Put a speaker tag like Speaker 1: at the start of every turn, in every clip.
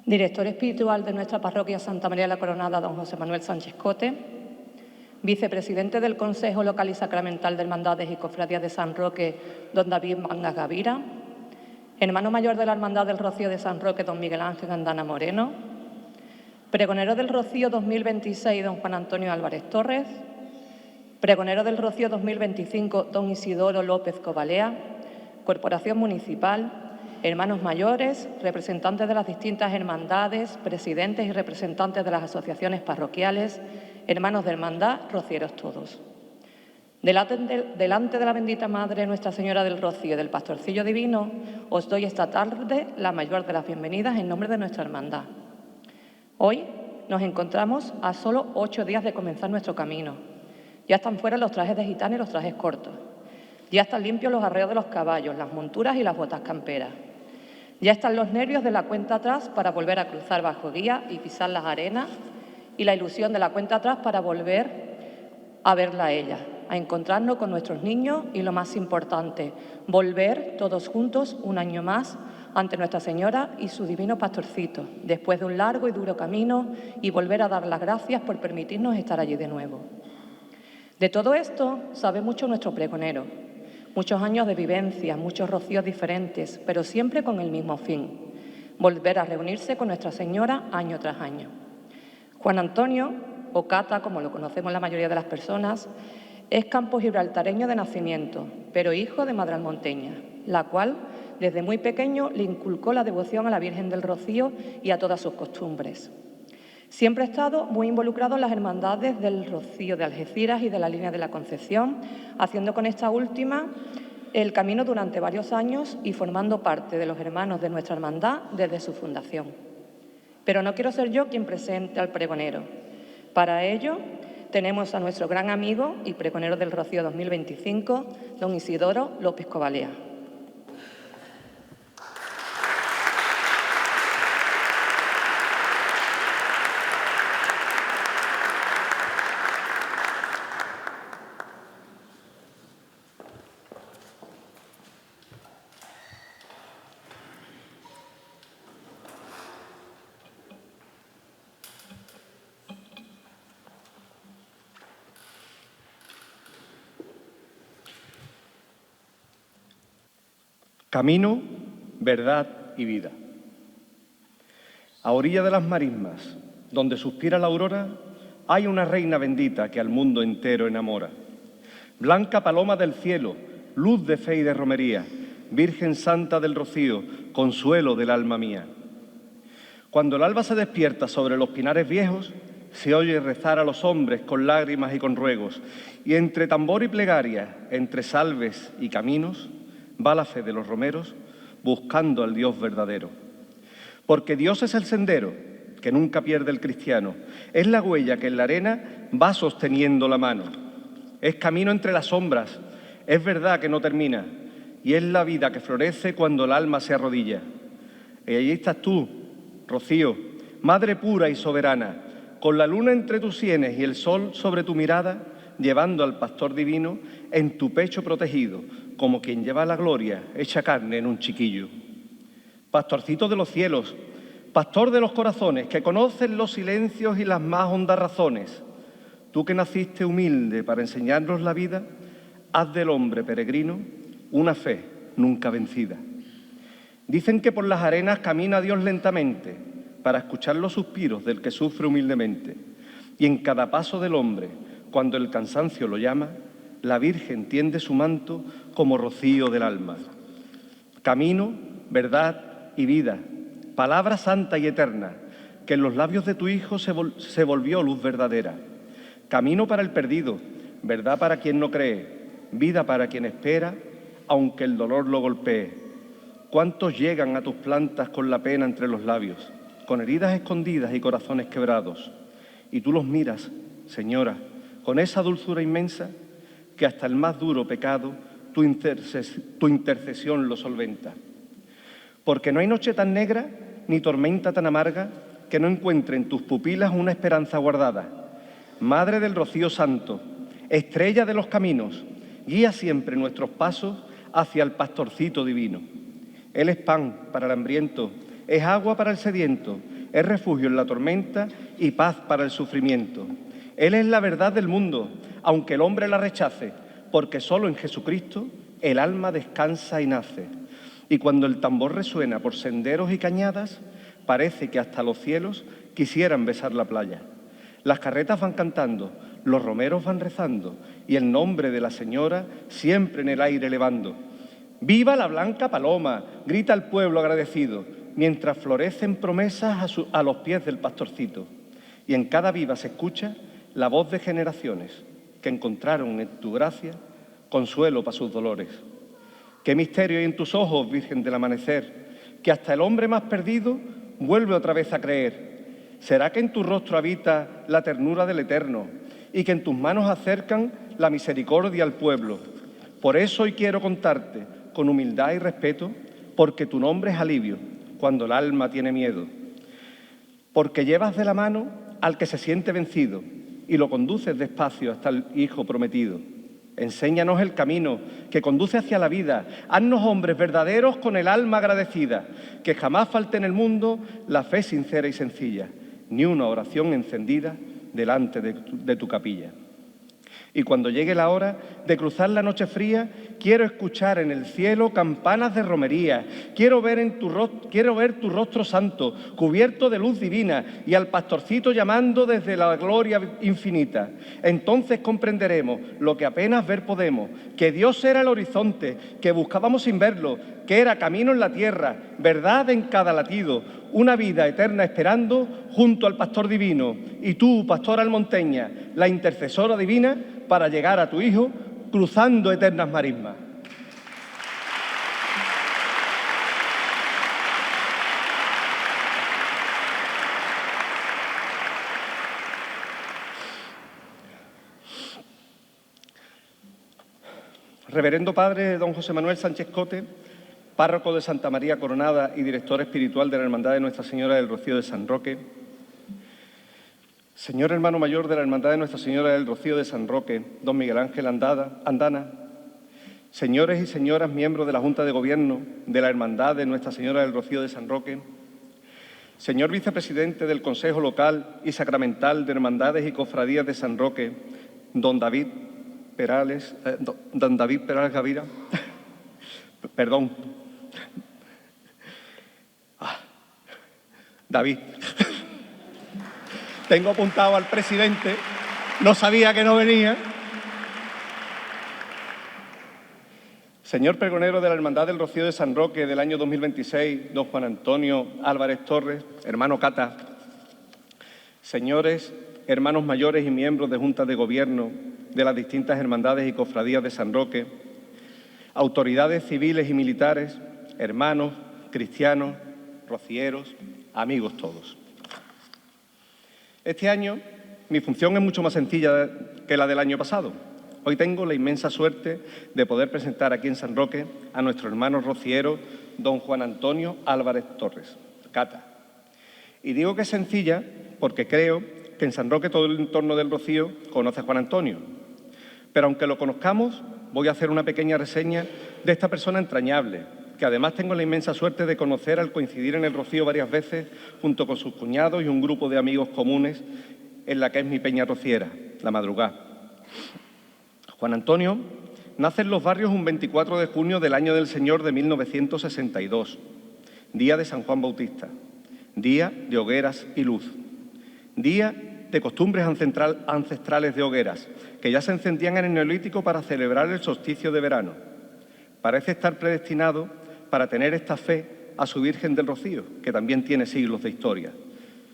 Speaker 1: Director espiritual de nuestra parroquia Santa María de la Coronada, don José Manuel Sánchez Cote, vicepresidente del Consejo Local y Sacramental de Hermandades y Cofradías de San Roque, don David Mangas Gavira, hermano mayor de la Hermandad del Rocío de San Roque, don Miguel Ángel Andana Moreno, pregonero del Rocío 2026, don Juan Antonio Álvarez Torres, pregonero del Rocío 2025, don Isidoro López Cobalea, Corporación Municipal, hermanos mayores, representantes de las distintas hermandades, presidentes y representantes de las asociaciones parroquiales, hermanos de hermandad, rocieros todos. Delante de la bendita Madre Nuestra Señora del Rocío y del Pastorcillo Divino, os doy esta tarde la mayor de las bienvenidas en nombre de nuestra hermandad. Hoy nos encontramos a solo 8 días de comenzar nuestro camino. Ya están fuera los trajes de gitana y los trajes cortos. Ya están limpios los arreos de los caballos, las monturas y las botas camperas. Ya están los nervios de la cuenta atrás para volver a cruzar bajo guía y pisar las arenas, y la ilusión de la cuenta atrás para volver a verla a ella, a encontrarnos con nuestros niños y, lo más importante, volver todos juntos un año más ante Nuestra Señora y su divino pastorcito, después de un largo y duro camino, y volver a dar las gracias por permitirnos estar allí de nuevo. De todo esto sabe mucho nuestro pregonero. Muchos años de vivencia, muchos rocíos diferentes, pero siempre con el mismo fin: volver a reunirse con Nuestra Señora año tras año. Juan Antonio, o Cata, como lo conocemos la mayoría de las personas, es campo-gibraltareño de nacimiento, pero hijo de madre almonteña, la cual desde muy pequeño le inculcó la devoción a la Virgen del Rocío y a todas sus costumbres. Siempre ha estado muy involucrado en las hermandades del Rocío de Algeciras y de la Línea de la Concepción, haciendo con esta última el camino durante varios años y formando parte de los hermanos de nuestra hermandad desde su fundación. Pero no quiero ser yo quien presente al pregonero. Para ello tenemos a nuestro gran amigo y pregonero del Rocío 2025, don Isidoro López Cobalea.
Speaker 2: Camino, verdad y vida. A orilla de las marismas, donde suspira la aurora, hay una reina bendita que al mundo entero enamora. Blanca paloma del cielo, luz de fe y de romería, Virgen Santa del Rocío, consuelo del alma mía. Cuando el alba se despierta sobre los pinares viejos, se oye rezar a los hombres con lágrimas y con ruegos, y entre tambor y plegaria, entre salves y caminos, va la fe de los romeros buscando al Dios verdadero. Porque Dios es el sendero que nunca pierde el cristiano, es la huella que en la arena va sosteniendo la mano. Es camino entre las sombras, es verdad que no termina, y es la vida que florece cuando el alma se arrodilla. Y allí estás tú, Rocío, Madre pura y soberana, con la luna entre tus sienes y el sol sobre tu mirada, llevando al pastor divino en tu pecho protegido, como quien lleva la gloria hecha carne en un chiquillo. Pastorcito de los cielos, pastor de los corazones, que conoces los silencios y las más hondas razones, tú que naciste humilde para enseñarnos la vida, haz del hombre peregrino una fe nunca vencida. Dicen que por las arenas camina Dios lentamente para escuchar los suspiros del que sufre humildemente, y en cada paso del hombre, cuando el cansancio lo llama, la Virgen tiende su manto como rocío del alma. Camino, verdad y vida, palabra santa y eterna, que en los labios de tu Hijo se volvió luz verdadera. Camino para el perdido, verdad para quien no cree, vida para quien espera, aunque el dolor lo golpee. ¿Cuántos llegan a tus plantas con la pena entre los labios, con heridas escondidas y corazones quebrados? Y tú los miras, Señora, con esa dulzura inmensa, que hasta el más duro pecado tu intercesión lo solventa. Porque no hay noche tan negra ni tormenta tan amarga que no encuentre en tus pupilas una esperanza guardada. Madre del Rocío Santo, estrella de los caminos, guía siempre nuestros pasos hacia el pastorcito divino. Él es pan para el hambriento, es agua para el sediento, es refugio en la tormenta y paz para el sufrimiento. Él es la verdad del mundo, aunque el hombre la rechace, porque solo en Jesucristo el alma descansa y nace. Y cuando el tambor resuena por senderos y cañadas, parece que hasta los cielos quisieran besar la playa. Las carretas van cantando, los romeros van rezando, y el nombre de la Señora siempre en el aire elevando. ¡Viva la blanca paloma!, grita el pueblo agradecido, mientras florecen promesas a los pies del pastorcito. Y en cada viva se escucha la voz de generaciones que encontraron en tu gracia consuelo para sus dolores. Qué misterio hay en tus ojos, Virgen del amanecer, que hasta el hombre más perdido vuelve otra vez a creer. ¿Será que en tu rostro habita la ternura del Eterno y que en tus manos acercan la misericordia al pueblo? Por eso hoy quiero contarte con humildad y respeto, porque tu nombre es alivio cuando el alma tiene miedo. Porque llevas de la mano al que se siente vencido y lo conduces despacio hasta el Hijo prometido. Enséñanos el camino que conduce hacia la vida. Haznos hombres verdaderos con el alma agradecida. Que jamás falte en el mundo la fe sincera y sencilla, ni una oración encendida delante de tu capilla. Y cuando llegue la hora de cruzar la noche fría, quiero escuchar en el cielo campanas de romería. Quiero ver tu rostro santo, cubierto de luz divina, y al pastorcito llamando desde la gloria infinita. Entonces comprenderemos lo que apenas ver podemos, que Dios era el horizonte, que buscábamos sin verlo, que era camino en la tierra, verdad en cada latido, una vida eterna esperando junto al pastor divino. Y tú, pastora almonteña, la intercesora divina, para llegar a tu Hijo, cruzando eternas marismas. Reverendo Padre don José Manuel Sánchez Cote, párroco de Santa María Coronada y director espiritual de la Hermandad de Nuestra Señora del Rocío de San Roque, señor hermano mayor de la Hermandad de Nuestra Señora del Rocío de San Roque, don Miguel Ángel Andana, señores y señoras miembros de la Junta de Gobierno de la Hermandad de Nuestra Señora del Rocío de San Roque, señor vicepresidente del Consejo Local y Sacramental de Hermandades y Cofradías de San Roque, don David Perales Gavira, perdón, David. Tengo apuntado al presidente, no sabía que no venía. Señor pregonero de la Hermandad del Rocío de San Roque del año 2026, don Juan Antonio Álvarez Torres, hermano Cata. Señores, hermanos mayores y miembros de juntas de gobierno de las distintas hermandades y cofradías de San Roque, autoridades civiles y militares, hermanos, cristianos, rocieros, amigos todos. Este año mi función es mucho más sencilla que la del año pasado. Hoy tengo la inmensa suerte de poder presentar aquí en San Roque a nuestro hermano rociero, don Juan Antonio Álvarez Torres, Cata. Y digo que es sencilla porque creo que en San Roque todo el entorno del Rocío conoce a Juan Antonio. Pero aunque lo conozcamos, voy a hacer una pequeña reseña de esta persona entrañable, que además tengo la inmensa suerte de conocer al coincidir en el Rocío varias veces junto con sus cuñados y un grupo de amigos comunes en la que es mi peña rociera, La Madrugá. Juan Antonio nace en Los Barrios un 24 de junio del año del Señor de 1962, día de San Juan Bautista, día de hogueras y luz, día de costumbres ancestrales de hogueras, que ya se encendían en el Neolítico para celebrar el solsticio de verano. Parece estar predestinado para tener esta fe a su Virgen del Rocío, que también tiene siglos de historia,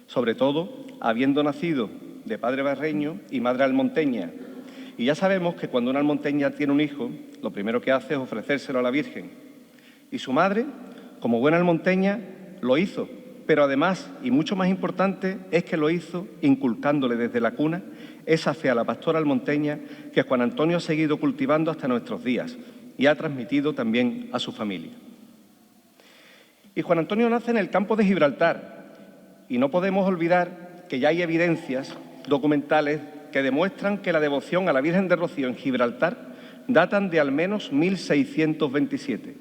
Speaker 2: sobre todo habiendo nacido de padre barreño y madre almonteña. Y ya sabemos que cuando una almonteña tiene un hijo, lo primero que hace es ofrecérselo a la Virgen. Y su madre, como buena almonteña, lo hizo, pero además, y mucho más importante, es que lo hizo inculcándole desde la cuna esa fe a la pastora almonteña que Juan Antonio ha seguido cultivando hasta nuestros días y ha transmitido también a su familia. Y Juan Antonio nace en el campo de Gibraltar, y no podemos olvidar que ya hay evidencias documentales que demuestran que la devoción a la Virgen de Rocío en Gibraltar datan de al menos 1627,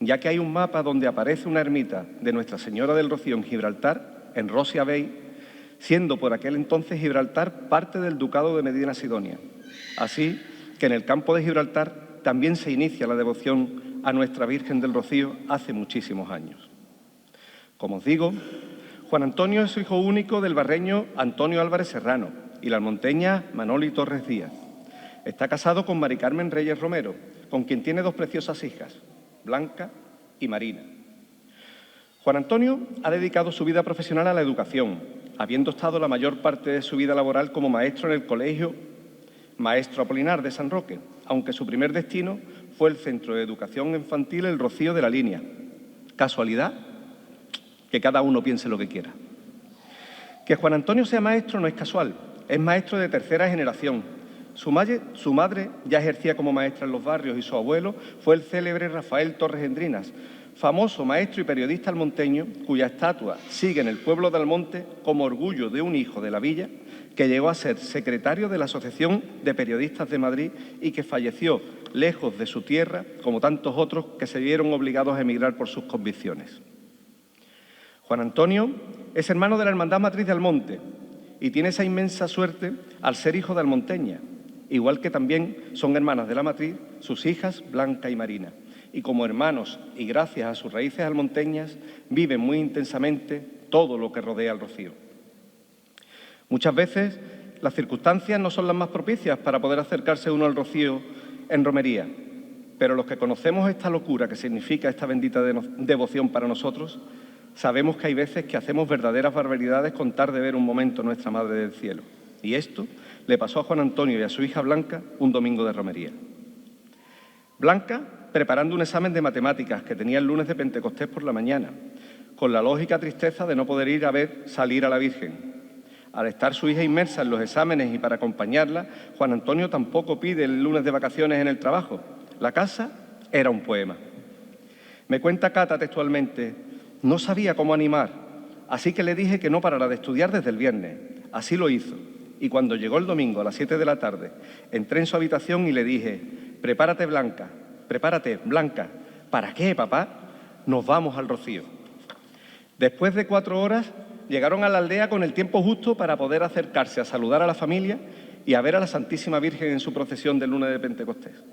Speaker 2: ya que hay un mapa donde aparece una ermita de Nuestra Señora del Rocío en Gibraltar en Rosia Bay, siendo por aquel entonces Gibraltar parte del Ducado de Medina Sidonia. Así que en el campo de Gibraltar también se inicia la devoción a Nuestra Virgen del Rocío hace muchísimos años. Como os digo, Juan Antonio es hijo único del barreño Antonio Álvarez Serrano y la almonteña Manoli Torres Díaz. Está casado con Mari Carmen Reyes Romero, con quien tiene dos preciosas hijas, Blanca y Marina. Juan Antonio ha dedicado su vida profesional a la educación, habiendo estado la mayor parte de su vida laboral como maestro en el Colegio Maestro Apolinar de San Roque, aunque su primer destino fue el Centro de Educación Infantil El Rocío de la Línea. ¿Casualidad? Que cada uno piense lo que quiera. Que Juan Antonio sea maestro no es casual, es maestro de tercera generación. Su madre ya ejercía como maestra en los barrios y su abuelo fue el célebre Rafael Torres Endrinas, famoso maestro y periodista almonteño, cuya estatua sigue en el pueblo de Almonte como orgullo de un hijo de la villa que llegó a ser secretario de la Asociación de Periodistas de Madrid y que falleció lejos de su tierra, como tantos otros que se vieron obligados a emigrar por sus convicciones. Juan Antonio es hermano de la Hermandad Matriz de Almonte y tiene esa inmensa suerte al ser hijo de almonteña, igual que también son hermanas de la matriz sus hijas Blanca y Marina. Y como hermanos y gracias a sus raíces almonteñas viven muy intensamente todo lo que rodea al Rocío. Muchas veces las circunstancias no son las más propicias para poder acercarse uno al Rocío en romería, pero los que conocemos esta locura que significa esta bendita devoción para nosotros, sabemos que hay veces que hacemos verdaderas barbaridades con tal de ver un momento Nuestra Madre del Cielo. Y esto le pasó a Juan Antonio y a su hija Blanca un domingo de romería. Blanca, preparando un examen de matemáticas que tenía el lunes de Pentecostés por la mañana, con la lógica tristeza de no poder ir a ver salir a la Virgen. Al estar su hija inmersa en los exámenes y para acompañarla, Juan Antonio tampoco pide el lunes de vacaciones en el trabajo. La casa era un poema. Me cuenta Cata textualmente: no sabía cómo animar, así que le dije que no parara de estudiar desde el viernes. Así lo hizo. Y cuando llegó el domingo a las 7 de la tarde, entré en su habitación y le dije: prepárate, Blanca. ¿Para qué, papá? Nos vamos al Rocío. Después de 4 horas, llegaron a la aldea con el tiempo justo para poder acercarse a saludar a la familia y a ver a la Santísima Virgen en su procesión del lunes de Pentecostés.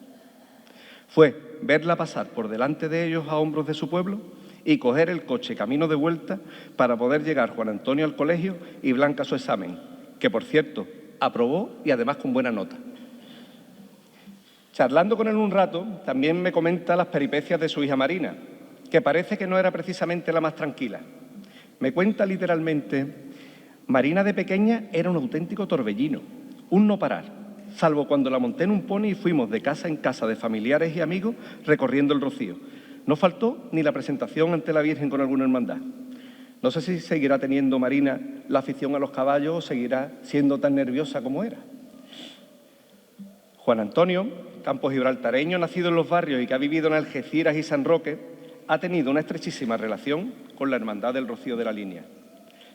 Speaker 2: Fue verla pasar por delante de ellos a hombros de su pueblo y coger el coche camino de vuelta para poder llegar Juan Antonio al colegio y Blanca a su examen, que por cierto aprobó y además con buena nota. Charlando con él un rato, también me comenta las peripecias de su hija Marina, que parece que no era precisamente la más tranquila. Me cuenta literalmente: Marina de pequeña era un auténtico torbellino, un no parar, salvo cuando la monté en un pony y fuimos de casa en casa de familiares y amigos recorriendo el Rocío. No faltó ni la presentación ante la Virgen con alguna hermandad. No sé si seguirá teniendo Marina la afición a los caballos o seguirá siendo tan nerviosa como era. Juan Antonio, campo gibraltareño, nacido en los barrios y que ha vivido en Algeciras y San Roque, ha tenido una estrechísima relación con la Hermandad del Rocío de la Línea.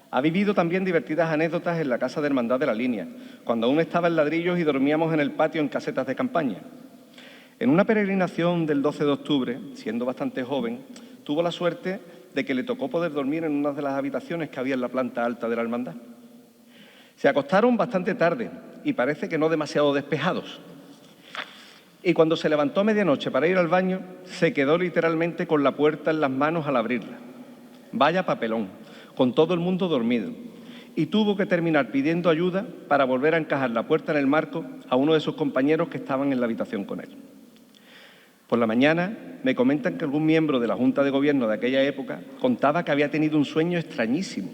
Speaker 2: Ha vivido también divertidas anécdotas en la Casa de Hermandad de la Línea, cuando aún estaba en ladrillos y dormíamos en el patio en casetas de campaña. En una peregrinación del 12 de octubre, siendo bastante joven, tuvo la suerte de que le tocó poder dormir en una de las habitaciones que había en la planta alta de la hermandad. Se acostaron bastante tarde y parece que no demasiado despejados. Y cuando se levantó a medianoche para ir al baño, se quedó literalmente con la puerta en las manos al abrirla. Vaya papelón, con todo el mundo dormido. Y tuvo que terminar pidiendo ayuda para volver a encajar la puerta en el marco a uno de sus compañeros que estaban en la habitación con él. Por la mañana me comentan que algún miembro de la Junta de Gobierno de aquella época contaba que había tenido un sueño extrañísimo.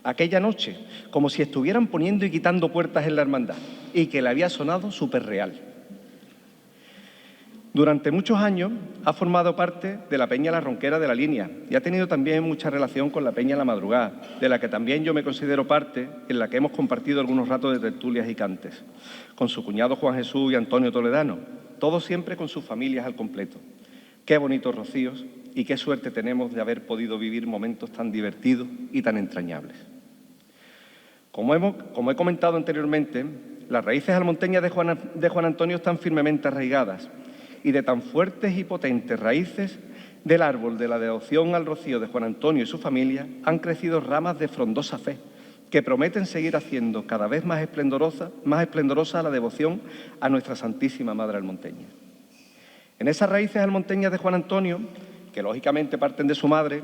Speaker 2: Aquella noche, como si estuvieran poniendo y quitando puertas en la hermandad, y que le había sonado súper real. Durante muchos años ha formado parte de la Peña La Ronquera de la Línea y ha tenido también mucha relación con la Peña La Madrugada, de la que también yo me considero parte, en la que hemos compartido algunos ratos de tertulias y cantes, con su cuñado Juan Jesús y Antonio Toledano, todos siempre con sus familias al completo. Qué bonitos rocíos y qué suerte tenemos de haber podido vivir momentos tan divertidos y tan entrañables. Como he comentado anteriormente, las raíces almonteñas de Juan Antonio están firmemente arraigadas, y de tan fuertes y potentes raíces Del árbol de la devoción al rocío de Juan Antonio y su familia han crecido ramas de frondosa fe que prometen seguir haciendo cada vez más esplendorosa la devoción a nuestra Santísima Madre Almonteña. En esas raíces almonteñas de Juan Antonio, que lógicamente parten de su madre,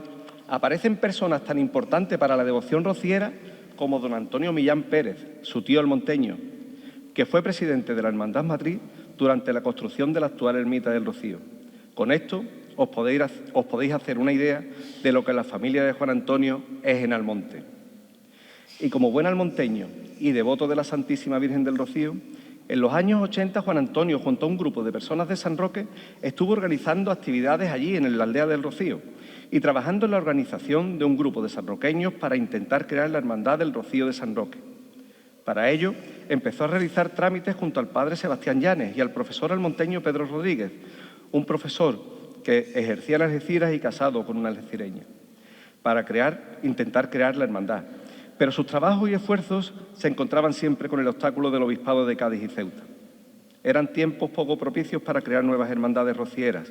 Speaker 2: aparecen personas tan importantes para la devoción rociera como don Antonio Millán Pérez, su tío almonteño, que fue presidente de la Hermandad Matriz durante la construcción de la actual ermita del Rocío. Con esto os podéis hacer una idea de lo que la familia de Juan Antonio es en Almonte. Y como buen almonteño y devoto de la Santísima Virgen del Rocío, en los años 80 Juan Antonio, junto a un grupo de personas de San Roque, estuvo organizando actividades allí en la aldea del Rocío y trabajando en la organización de un grupo de sanroqueños para intentar crear la Hermandad del Rocío de San Roque. Para ello, empezó a realizar trámites junto al padre Sebastián Llanes y al profesor almonteño Pedro Rodríguez, un profesor que ejercía en Algeciras y casado con una algecireña, para intentar crear la hermandad. Pero sus trabajos y esfuerzos se encontraban siempre con el obstáculo del obispado de Cádiz y Ceuta. Eran tiempos poco propicios para crear nuevas hermandades rocieras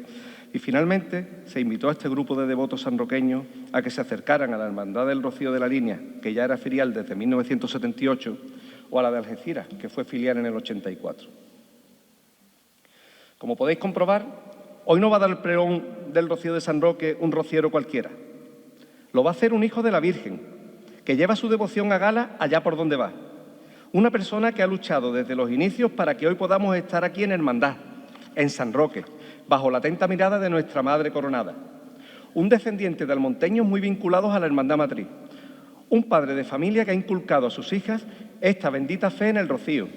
Speaker 2: y finalmente se invitó a este grupo de devotos sanroqueños a que se acercaran a la Hermandad del Rocío de la Línea, que ya era filial desde 1978, o a la de Algeciras, que fue filial en el 84. Como podéis comprobar, hoy no va a dar el pregón del Rocío de San Roque un rociero cualquiera. Lo va a hacer un hijo de la Virgen, que lleva su devoción a gala allá por donde va. Una persona que ha luchado desde los inicios para que hoy podamos estar aquí en hermandad, en San Roque, bajo la atenta mirada de nuestra Madre Coronada. Un descendiente de almonteños muy vinculados a la Hermandad Matriz. Un padre de familia que ha inculcado a sus hijas esta bendita fe en el Rocío.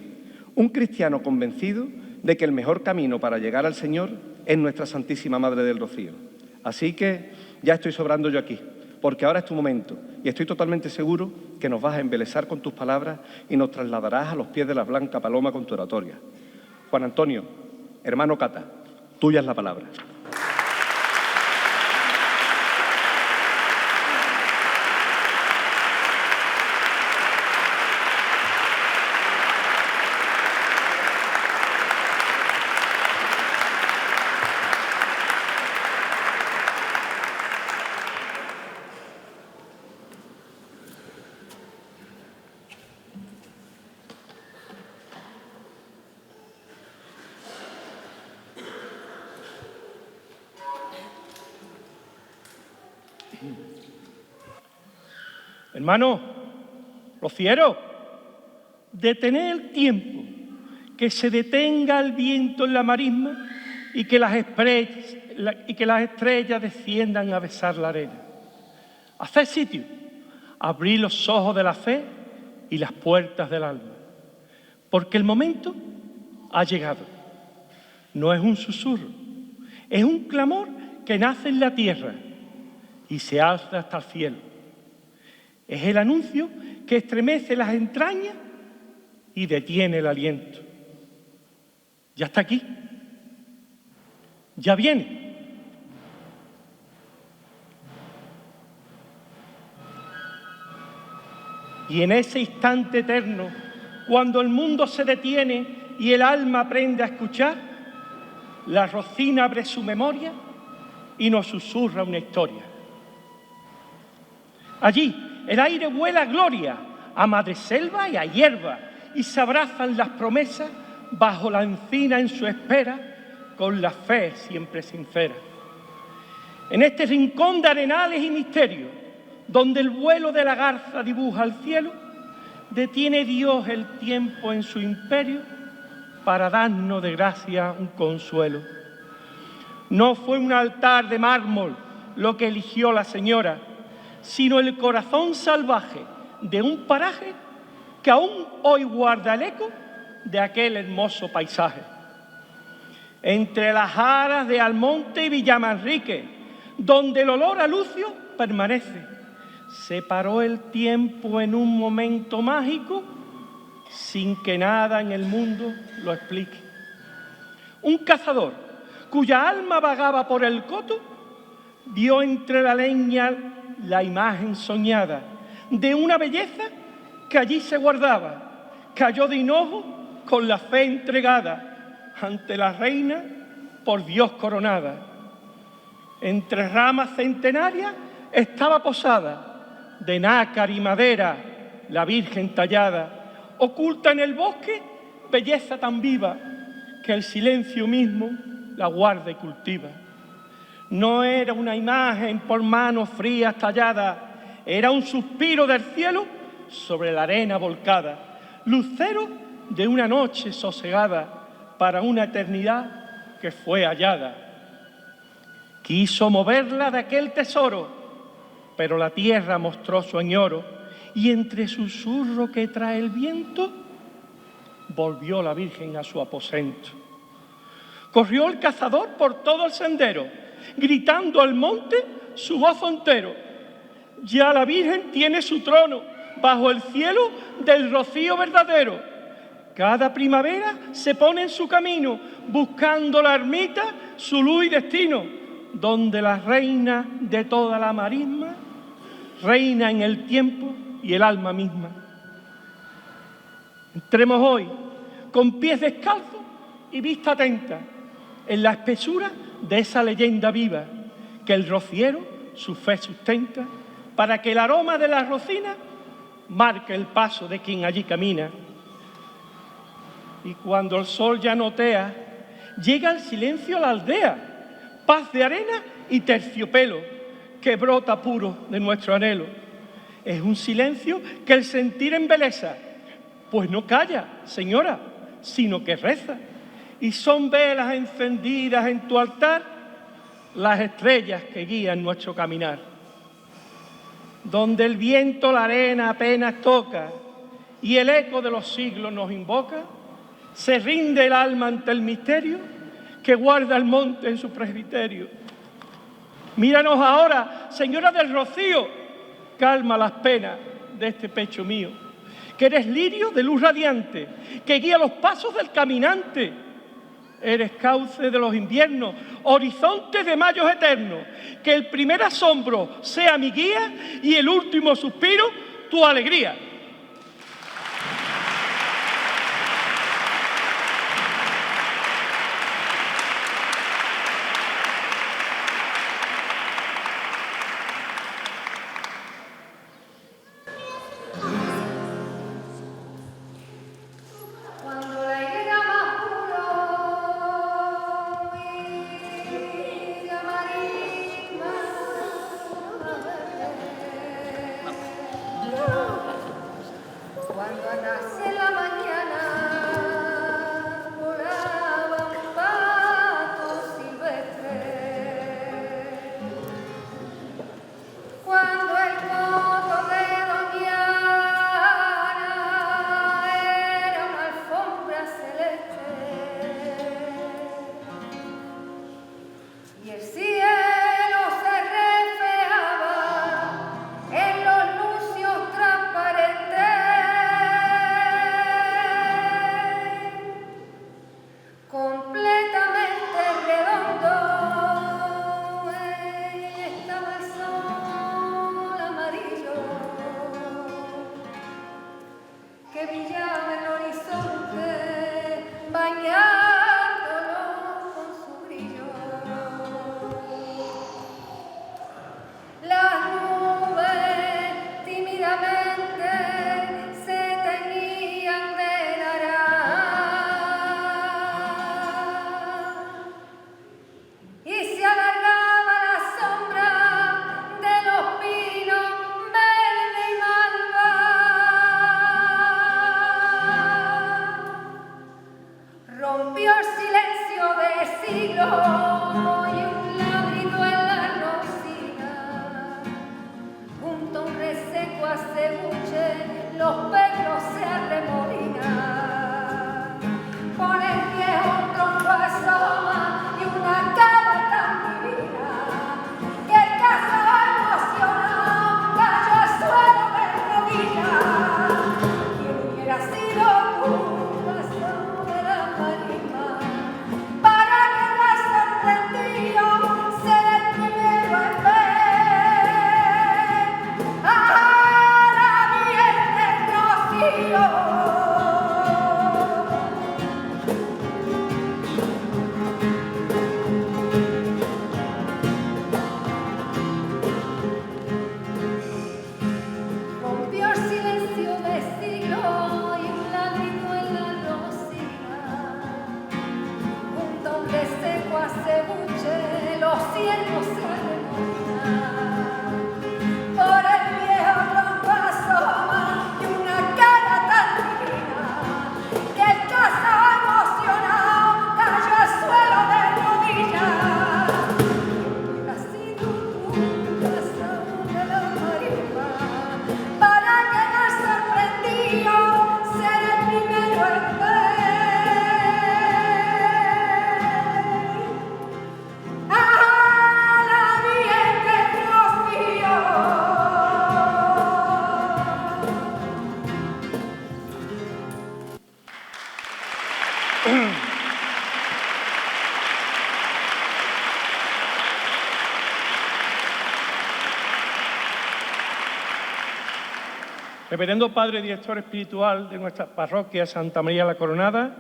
Speaker 2: Un cristiano convencido de que el mejor camino para llegar al Señor es nuestra Santísima Madre del Rocío. Así que ya estoy sobrando yo aquí, porque ahora es tu momento y estoy totalmente seguro que nos vas a embelesar con tus palabras y nos trasladarás a los pies de la Blanca Paloma con tu oratoria. Juan Antonio, hermano Cata, tuya es la palabra.
Speaker 3: Hermano, rociero, detened el tiempo, que se detenga el viento en la marisma y que las estrellas desciendan a besar la arena. Haced sitio, abrid los ojos de la fe y las puertas del alma, porque el momento ha llegado. No es un susurro, es un clamor que nace en la tierra y se alza hasta el cielo. Es el anuncio que estremece las entrañas y detiene el aliento. Ya está aquí. Ya viene. Y en ese instante eterno, cuando el mundo se detiene y el alma aprende a escuchar, la rocina abre su memoria y nos susurra una historia. Allí, el aire vuela a gloria, a madreselva y a hierba, y se abrazan las promesas bajo la encina en su espera, con la fe siempre sincera. En este rincón de arenales y misterios, donde el vuelo de la garza dibuja el cielo, detiene Dios el tiempo en su imperio para darnos de gracia un consuelo. No fue un altar de mármol lo que eligió la señora, sino el corazón salvaje de un paraje que aún hoy guarda el eco de aquel hermoso paisaje. Entre las aras de Almonte y Villamanrique, donde el olor a lucio permanece, se paró el tiempo en un momento mágico sin que nada en el mundo lo explique. Un cazador cuya alma vagaba por el coto vio entre la leña la imagen soñada de una belleza que allí se guardaba. Cayó de hinojo con la fe entregada ante la reina por Dios coronada. Entre ramas centenarias estaba posada, de nácar y madera, la Virgen tallada, oculta en el bosque, belleza tan viva, que el silencio mismo la guarda y cultiva. No era una imagen por manos frías tallada, era un suspiro del cielo sobre la arena volcada, lucero de una noche sosegada para una eternidad que fue hallada. Quiso moverla de aquel tesoro, pero la tierra mostró su añoro, y entre susurro que trae el viento, volvió la Virgen a su aposento. Corrió el cazador por todo el sendero, gritando al monte su voz entero. Ya la Virgen tiene su trono bajo el cielo del rocío verdadero. Cada primavera se pone en su camino, buscando la ermita su luz y destino, donde la reina de toda la marisma reina en el tiempo y el alma misma. Entremos hoy con pies descalzos y vista atenta en la espesura de esa leyenda viva que el rociero su fe sustenta, para que el aroma de la rocina marque el paso de quien allí camina. Y cuando el sol ya notea, llega el silencio a la aldea, paz de arena y terciopelo que brota puro de nuestro anhelo. Es un silencio que el sentir embeleza, pues no calla, señora, sino que reza. Y son velas encendidas en tu altar las estrellas que guían nuestro caminar. Donde el viento la arena apenas toca y el eco de los siglos nos invoca, se rinde el alma ante el misterio que guarda el monte en su presbiterio. Míranos ahora, señora del rocío, calma las penas de este pecho mío, que eres lirio de luz radiante, que guía los pasos del caminante. Eres cauce de los inviernos, horizonte de mayos eternos, que el primer asombro sea mi guía y el último suspiro tu alegría.
Speaker 4: ¡Ah, la Virgen del
Speaker 3: Reverendo Padre Director Espiritual de nuestra parroquia Santa María la Coronada,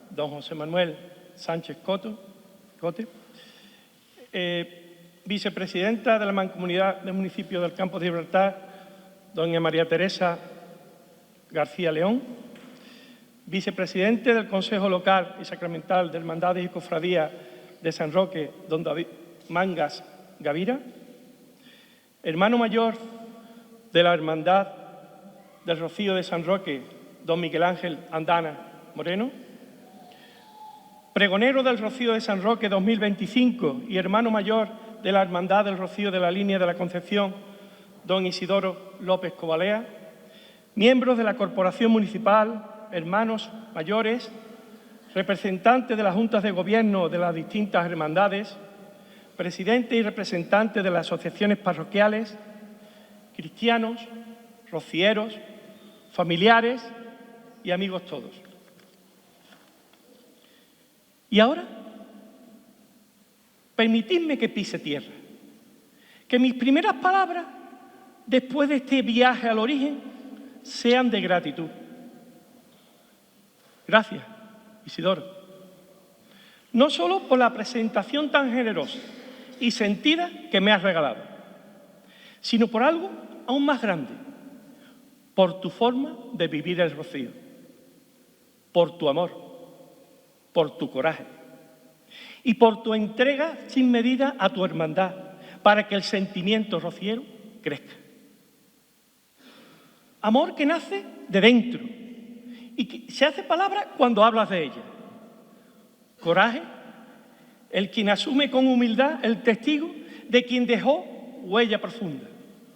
Speaker 3: don José Manuel Sánchez Cote, vicepresidenta de la Mancomunidad del Municipio del Campo de Gibraltar, doña María Teresa García León, vicepresidente del Consejo Local y Sacramental de Hermandades y Cofradías de San Roque, don David Mangas Gavira, hermano mayor de la Hermandad del Rocío de San Roque, don Miguel Ángel Andana Moreno, pregonero del Rocío de San Roque 2025 y hermano mayor de la Hermandad del Rocío de la Línea de la Concepción, don Isidoro López Cobalea, miembros de la Corporación Municipal, hermanos mayores, representantes de las juntas de gobierno de las distintas hermandades, presidentes y representantes de las asociaciones parroquiales, cristianos, rocieros, familiares y amigos todos. Y ahora, permitidme que pise tierra, que mis primeras palabras, después de este viaje al origen, sean de gratitud. Gracias, Isidoro. No solo por la presentación tan generosa y sentida que me has regalado, sino por algo aún más grande, por tu forma de vivir el rocío, por tu amor, por tu coraje y por tu entrega sin medida a tu hermandad para que el sentimiento rociero crezca. Amor que nace de dentro y que se hace palabra cuando hablas de ella. Coraje, el quien asume con humildad el testigo de quien dejó huella profunda.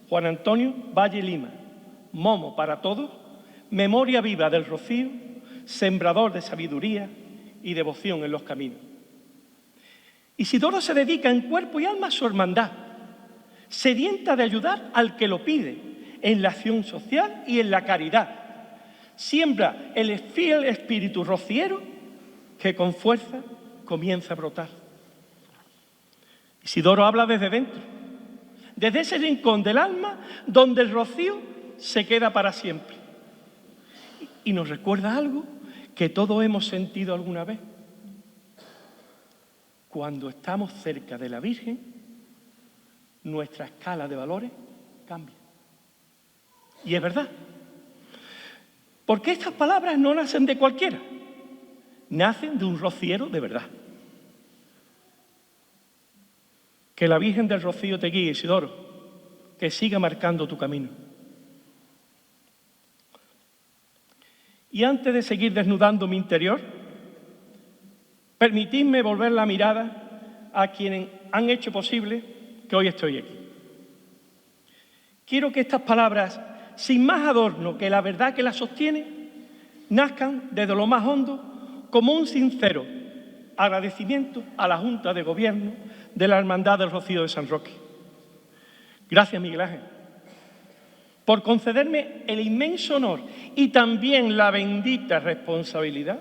Speaker 3: Juan Antonio Valle Lima, Momo para todos, memoria viva del rocío, sembrador de sabiduría y devoción en los caminos. Isidoro se dedica en cuerpo y alma a su hermandad, sedienta de ayudar al que lo pide, en la acción social y en la caridad. Siembra el fiel espíritu rociero que con fuerza comienza a brotar. Isidoro habla desde dentro, desde ese rincón del alma donde el rocío se queda para siempre. Y nos recuerda algo que todos hemos sentido alguna vez. Cuando estamos cerca de la Virgen, nuestra escala de valores cambia. Y es verdad. Porque estas palabras no nacen de cualquiera. Nacen de un rociero de verdad. Que la Virgen del Rocío te guíe, Isidoro, que siga marcando tu camino. Y antes de seguir desnudando mi interior, permitidme volver la mirada a quienes han hecho posible que hoy estoy aquí. Quiero que estas palabras, sin más adorno que la verdad que las sostiene, nazcan desde lo más hondo como un sincero agradecimiento a la Junta de Gobierno de la Hermandad del Rocío de San Roque. Gracias, Miguel Ángel, por concederme el inmenso honor y también la bendita responsabilidad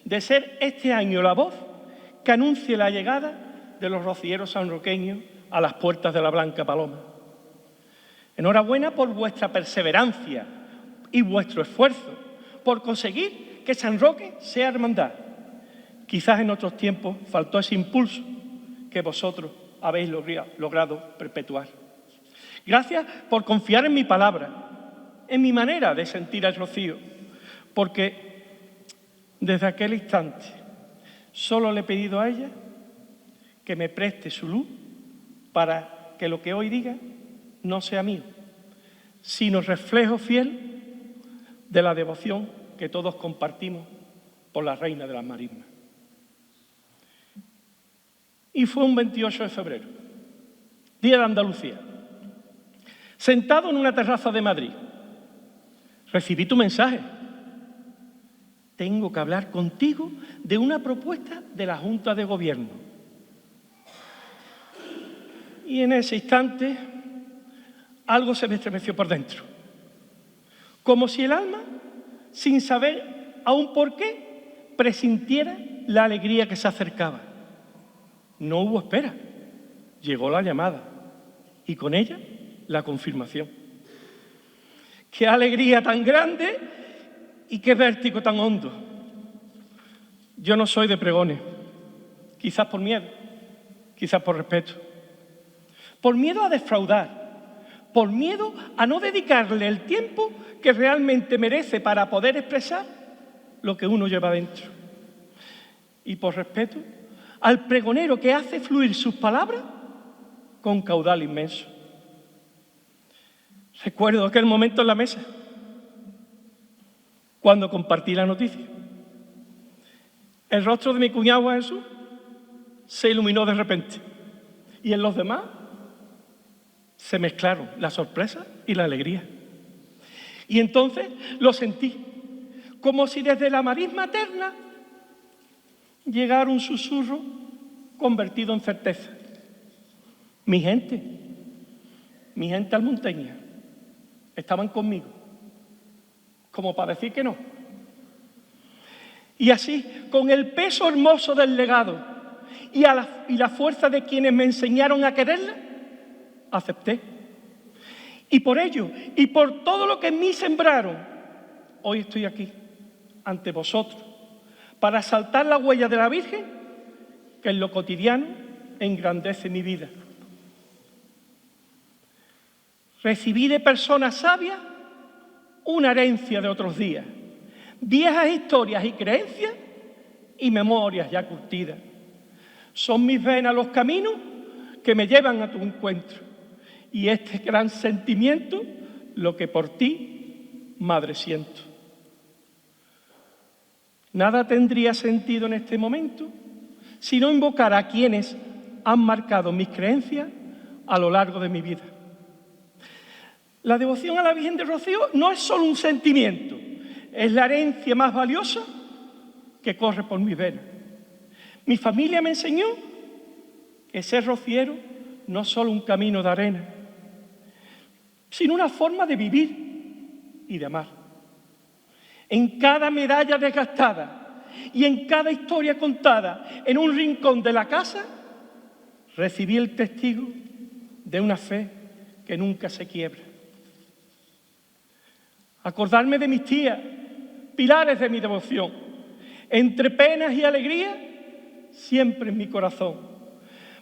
Speaker 3: de ser este año la voz que anuncie la llegada de los rocieros sanroqueños a las puertas de la Blanca Paloma. Enhorabuena por vuestra perseverancia y vuestro esfuerzo por conseguir que San Roque sea hermandad. Quizás en otros tiempos faltó ese impulso que vosotros habéis logrado perpetuar. Gracias por confiar en mi palabra, en mi manera de sentir el rocío, porque desde aquel instante solo le he pedido a ella que me preste su luz para que lo que hoy diga no sea mío, sino reflejo fiel de la devoción que todos compartimos por la Reina de las Marismas. Y fue un 28 de febrero, día de Andalucía. Sentado en una terraza de Madrid, recibí tu mensaje. Tengo que hablar contigo de una propuesta de la Junta de Gobierno. Y en ese instante, algo se me estremeció por dentro. Como si el alma, sin saber aún por qué, presintiera la alegría que se acercaba. No hubo espera. Llegó la llamada y con ella la confirmación. Qué alegría tan grande y qué vértigo tan hondo. Yo no soy de pregones, quizás por miedo, quizás por respeto. Por miedo a defraudar, por miedo a no dedicarle el tiempo que realmente merece para poder expresar lo que uno lleva dentro. Y por respeto al pregonero que hace fluir sus palabras con caudal inmenso. Recuerdo aquel momento en la mesa, cuando compartí la noticia. El rostro de mi cuñado Jesús se iluminó de repente y en los demás se mezclaron la sorpresa y la alegría. Y entonces lo sentí, como si desde la marisma eterna llegara un susurro convertido en certeza. Mi gente almonteña, estaban conmigo, como para decir que no. Y así, con el peso hermoso del legado y la fuerza de quienes me enseñaron a quererla, acepté. Y por ello, y por todo lo que en mí sembraron, hoy estoy aquí, ante vosotros, para saltar la huella de la Virgen, que en lo cotidiano engrandece mi vida. Recibí de personas sabias una herencia de otros días, viejas historias y creencias y memorias ya curtidas. Son mis venas los caminos que me llevan a tu encuentro y este gran sentimiento lo que por ti, madre, siento. Nada tendría sentido en este momento si no invocara a quienes han marcado mis creencias a lo largo de mi vida. La devoción a la Virgen de Rocío no es solo un sentimiento, es la herencia más valiosa que corre por mis venas. Mi familia me enseñó que ser rociero no es solo un camino de arena, sino una forma de vivir y de amar. En cada medalla desgastada y en cada historia contada en un rincón de la casa, recibí el testigo de una fe que nunca se quiebra. Acordarme de mis tías, pilares de mi devoción, entre penas y alegrías, siempre en mi corazón.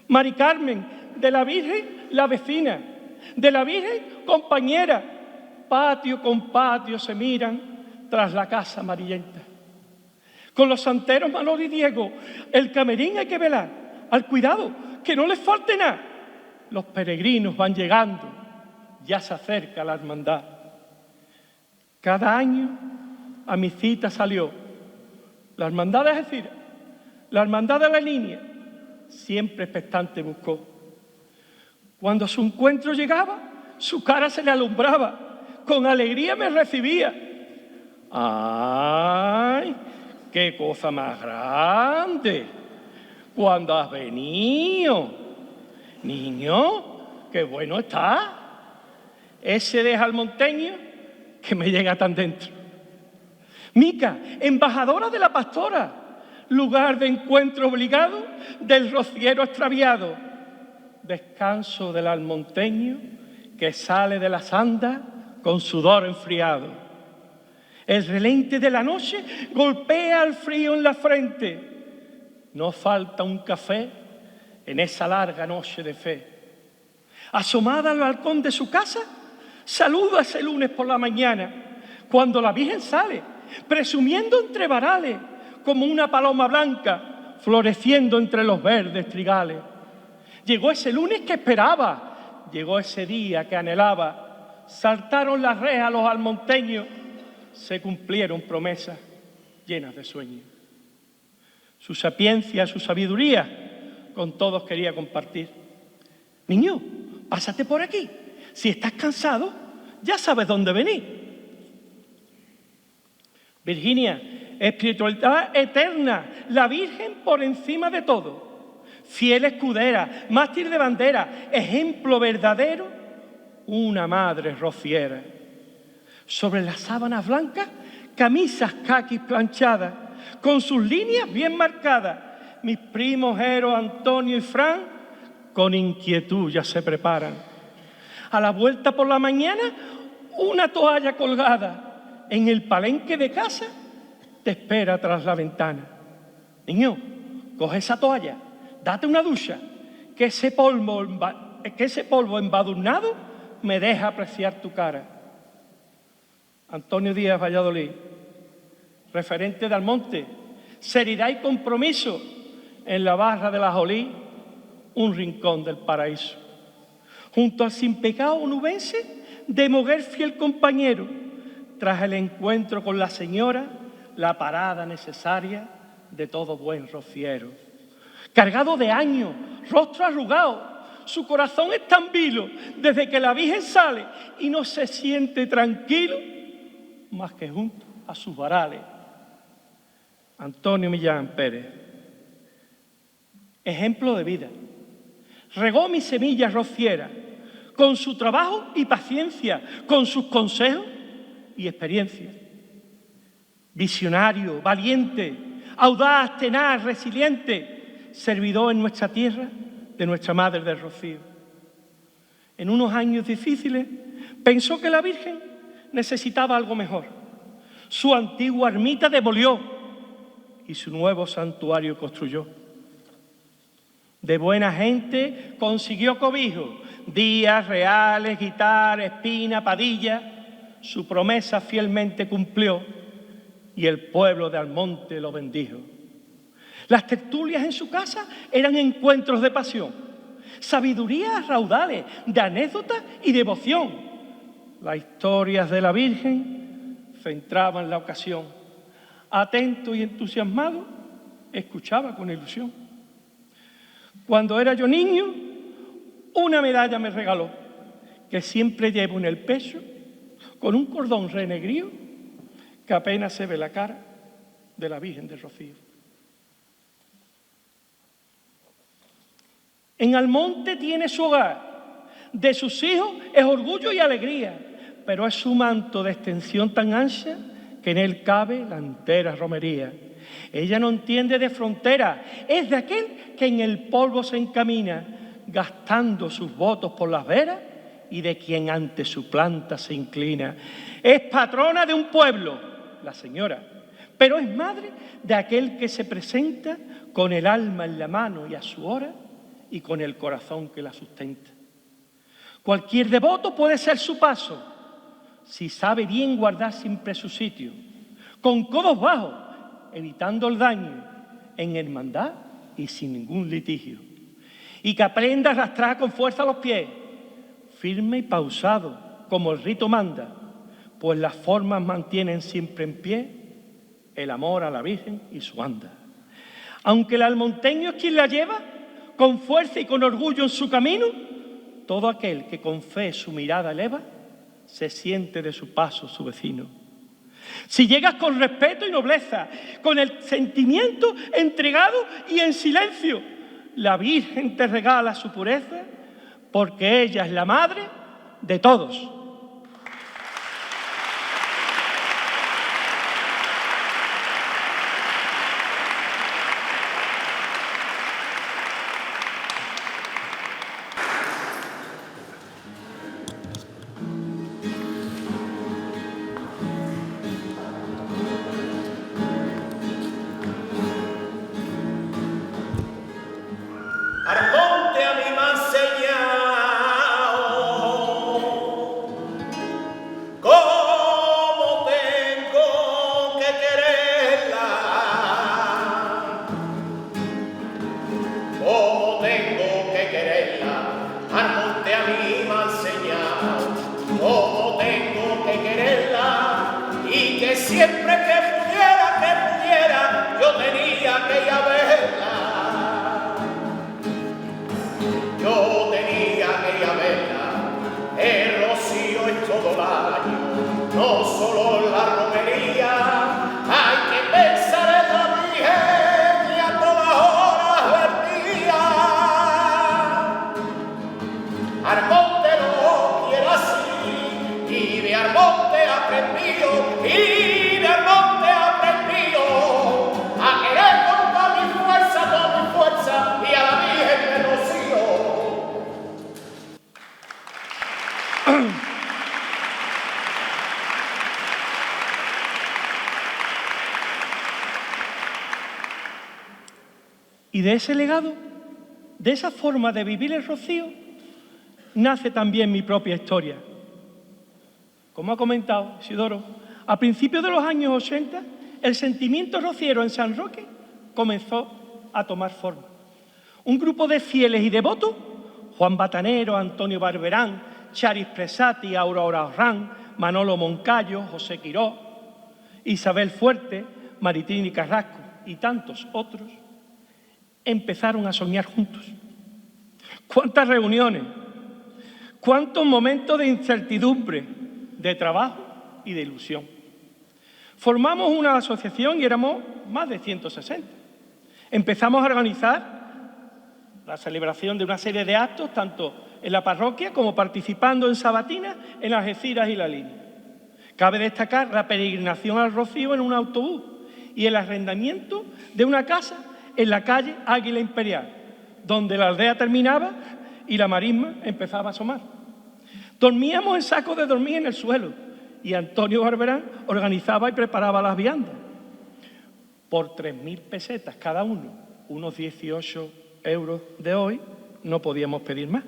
Speaker 3: Mari Carmen, de la Virgen, la vecina, de la Virgen, compañera, patio con patio se miran tras la casa amarillenta. Con los santeros Manolo y Diego, el camerín hay que velar, al cuidado, que no les falte nada. Los peregrinos van llegando, ya se acerca la hermandad. Cada año a mi cita salió la hermandad de Algeciras, la hermandad de la Línea, siempre expectante buscó. Cuando a su encuentro llegaba, su cara se le alumbraba, con alegría me recibía. ¡Ay, qué cosa más grande! ¿Cuándo has venido? Niño, qué bueno está. Ese de almonteño que me llega tan dentro. Mica, embajadora de la pastora, lugar de encuentro obligado del rociero extraviado, descanso del almonteño que sale de las andas con sudor enfriado. El relente de la noche golpea el frío en la frente. No falta un café en esa larga noche de fe. Asomada al balcón de su casa, saluda ese lunes por la mañana, cuando la Virgen sale, presumiendo entre varales, como una paloma blanca, floreciendo entre los verdes trigales. Llegó ese lunes que esperaba, llegó ese día que anhelaba. Saltaron las rejas los almonteños, se cumplieron promesas llenas de sueños. Su sapiencia, su sabiduría, con todos quería compartir. Niño, pásate por aquí. Si estás cansado, ya sabes dónde venir. Virginia, espiritualidad eterna, la Virgen por encima de todo. Fiel escudera, mástil de bandera, ejemplo verdadero, una madre rociera. Sobre las sábanas blancas, camisas caquis planchadas, con sus líneas bien marcadas. Mis primos Jero, Antonio y Fran, con inquietud ya se preparan. A la vuelta por la mañana, una toalla colgada en el palenque de casa te espera tras la ventana. Niño, coge esa toalla, date una ducha, que ese polvo embadurnado me deja apreciar tu cara. Antonio Díaz Valladolid, referente de Almonte, seriedad y compromiso en la barra de la Jolí, un rincón del paraíso. Junto al sin pecado onubense, de Moguer fiel compañero, tras el encuentro con la señora, la parada necesaria de todo buen rociero. Cargado de años, rostro arrugado, su corazón es tan vilo desde que la Virgen sale y no se siente tranquilo más que junto a sus varales. Antonio Millán Pérez, ejemplo de vida. Regó mi semilla rociera con su trabajo y paciencia, con sus consejos y experiencia. Visionario, valiente, audaz, tenaz, resiliente, servidor en nuestra tierra de nuestra Madre del Rocío. En unos años difíciles pensó que la Virgen necesitaba algo mejor. Su antigua ermita demolió y su nuevo santuario construyó. De buena gente consiguió cobijo, Díaz, Reales, Guitar, Espina, Padilla. Su promesa fielmente cumplió y el pueblo de Almonte lo bendijo. Las tertulias en su casa eran encuentros de pasión, sabidurías raudales, de anécdotas y devoción. Las historias de la Virgen centraban la ocasión. Atento y entusiasmado, escuchaba con ilusión. Cuando era yo niño, una medalla me regaló, que siempre llevo en el pecho, con un cordón renegrío, que apenas se ve la cara de la Virgen del Rocío. En Almonte tiene su hogar, de sus hijos es orgullo y alegría, pero es su manto de extensión tan ancha que en él cabe la entera romería. Ella no entiende de frontera, es de aquel que en el polvo se encamina, gastando sus votos por las veras y de quien ante su planta se inclina. Es patrona de un pueblo, la señora, pero es madre de aquel que se presenta con el alma en la mano y a su hora y con el corazón que la sustenta. Cualquier devoto puede ser su paso, si sabe bien guardar siempre su sitio, con codos bajos, evitando el daño, en hermandad y sin ningún litigio. Y que aprenda a arrastrar con fuerza los pies, firme y pausado, como el rito manda, pues las formas mantienen siempre en pie el amor a la Virgen y su anda. Aunque el almonteño es quien la lleva, con fuerza y con orgullo en su camino, todo aquel que con fe su mirada eleva, se siente de su paso su vecino. Si llegas con respeto y nobleza, con el sentimiento entregado y en silencio, la Virgen te regala su pureza, porque ella es la madre de todos.
Speaker 4: Almonte a mí me ha enseñado cómo tengo que quererla, cómo tengo que quererla. Almonte a mí me ha enseñado cómo tengo que quererla y que siempre que pudiera, yo tenía que ir a verla. Yo tenía que ir a verla, el rocío es todo el año, no solo la romería, hay que pensar en la Virgen y a todas horas del día. Almonte lo quiero así, y de Almonte aprendido, y de Almonte aprendido, a querer con toda mi fuerza, y a la Virgen del Rocío.
Speaker 3: Y de ese legado, de esa forma de vivir el rocío, nace también mi propia historia. Como ha comentado Isidoro, a principios de los años 80, el sentimiento rociero en San Roque comenzó a tomar forma. Un grupo de fieles y devotos, Juan Batanero, Antonio Barberán, Charis Presati, Aurora Orrán, Manolo Moncayo, José Quirós, Isabel Fuerte, Maritini Carrasco y tantos otros, empezaron a soñar juntos. ¿Cuántas reuniones? ¿Cuántos momentos de incertidumbre, de trabajo y de ilusión? Formamos una asociación y éramos más de 160. Empezamos a organizar la celebración de una serie de actos, tanto en la parroquia como participando en sabatinas en Algeciras y La Línea. Cabe destacar la peregrinación al Rocío en un autobús y el arrendamiento de una casa en la calle Águila Imperial, donde la aldea terminaba y la marisma empezaba a asomar. Dormíamos en sacos de dormir en el suelo y Antonio Barberán organizaba y preparaba las viandas. Por 3.000 pesetas cada uno, unos 18 euros de hoy, no podíamos pedir más.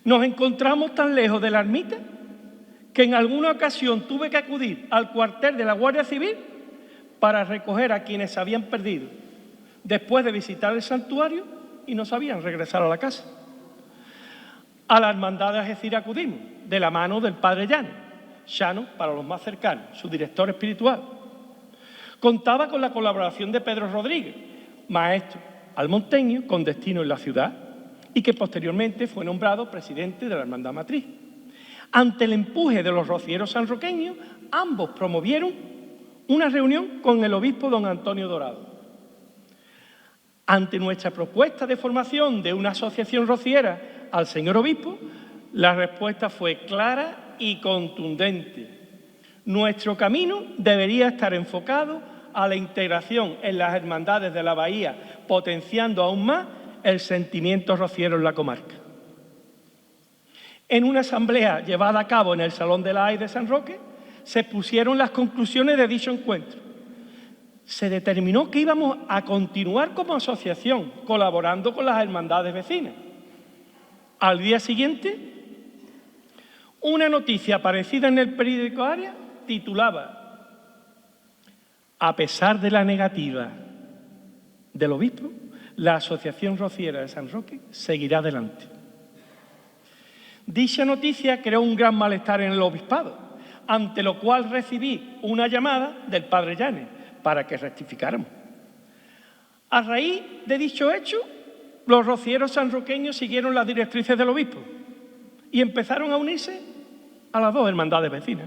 Speaker 3: Nos encontramos tan lejos de la ermita que en alguna ocasión tuve que acudir al cuartel de la Guardia Civil para recoger a quienes se habían perdido después de visitar el santuario y no sabían regresar a la casa. A la hermandad de Algeciras acudimos, de la mano del padre Llano, Llano para los más cercanos, su director espiritual. Contaba con la colaboración de Pedro Rodríguez, maestro almonteño con destino en la ciudad y que posteriormente fue nombrado presidente de la hermandad matriz. Ante el empuje de los rocieros sanroqueños, ambos promovieron una reunión con el obispo don Antonio Dorado. Ante nuestra propuesta de formación de una asociación rociera al señor obispo, la respuesta fue clara y contundente. Nuestro camino debería estar enfocado a la integración en las hermandades de la Bahía, potenciando aún más el sentimiento rociero en la comarca. En una asamblea llevada a cabo en el Salón de la AIS de San Roque, se expusieron las conclusiones de dicho encuentro. Se determinó que íbamos a continuar como asociación, colaborando con las hermandades vecinas. Al día siguiente, una noticia aparecida en el periódico Área titulaba: a pesar de la negativa del obispo, la Asociación Rociera de San Roque seguirá adelante. Dicha noticia creó un gran malestar en el obispado, ante lo cual recibí una llamada del padre Llanes para que rectificáramos. A raíz de dicho hecho, los rocieros sanroqueños siguieron las directrices del obispo y empezaron a unirse a las dos hermandades vecinas.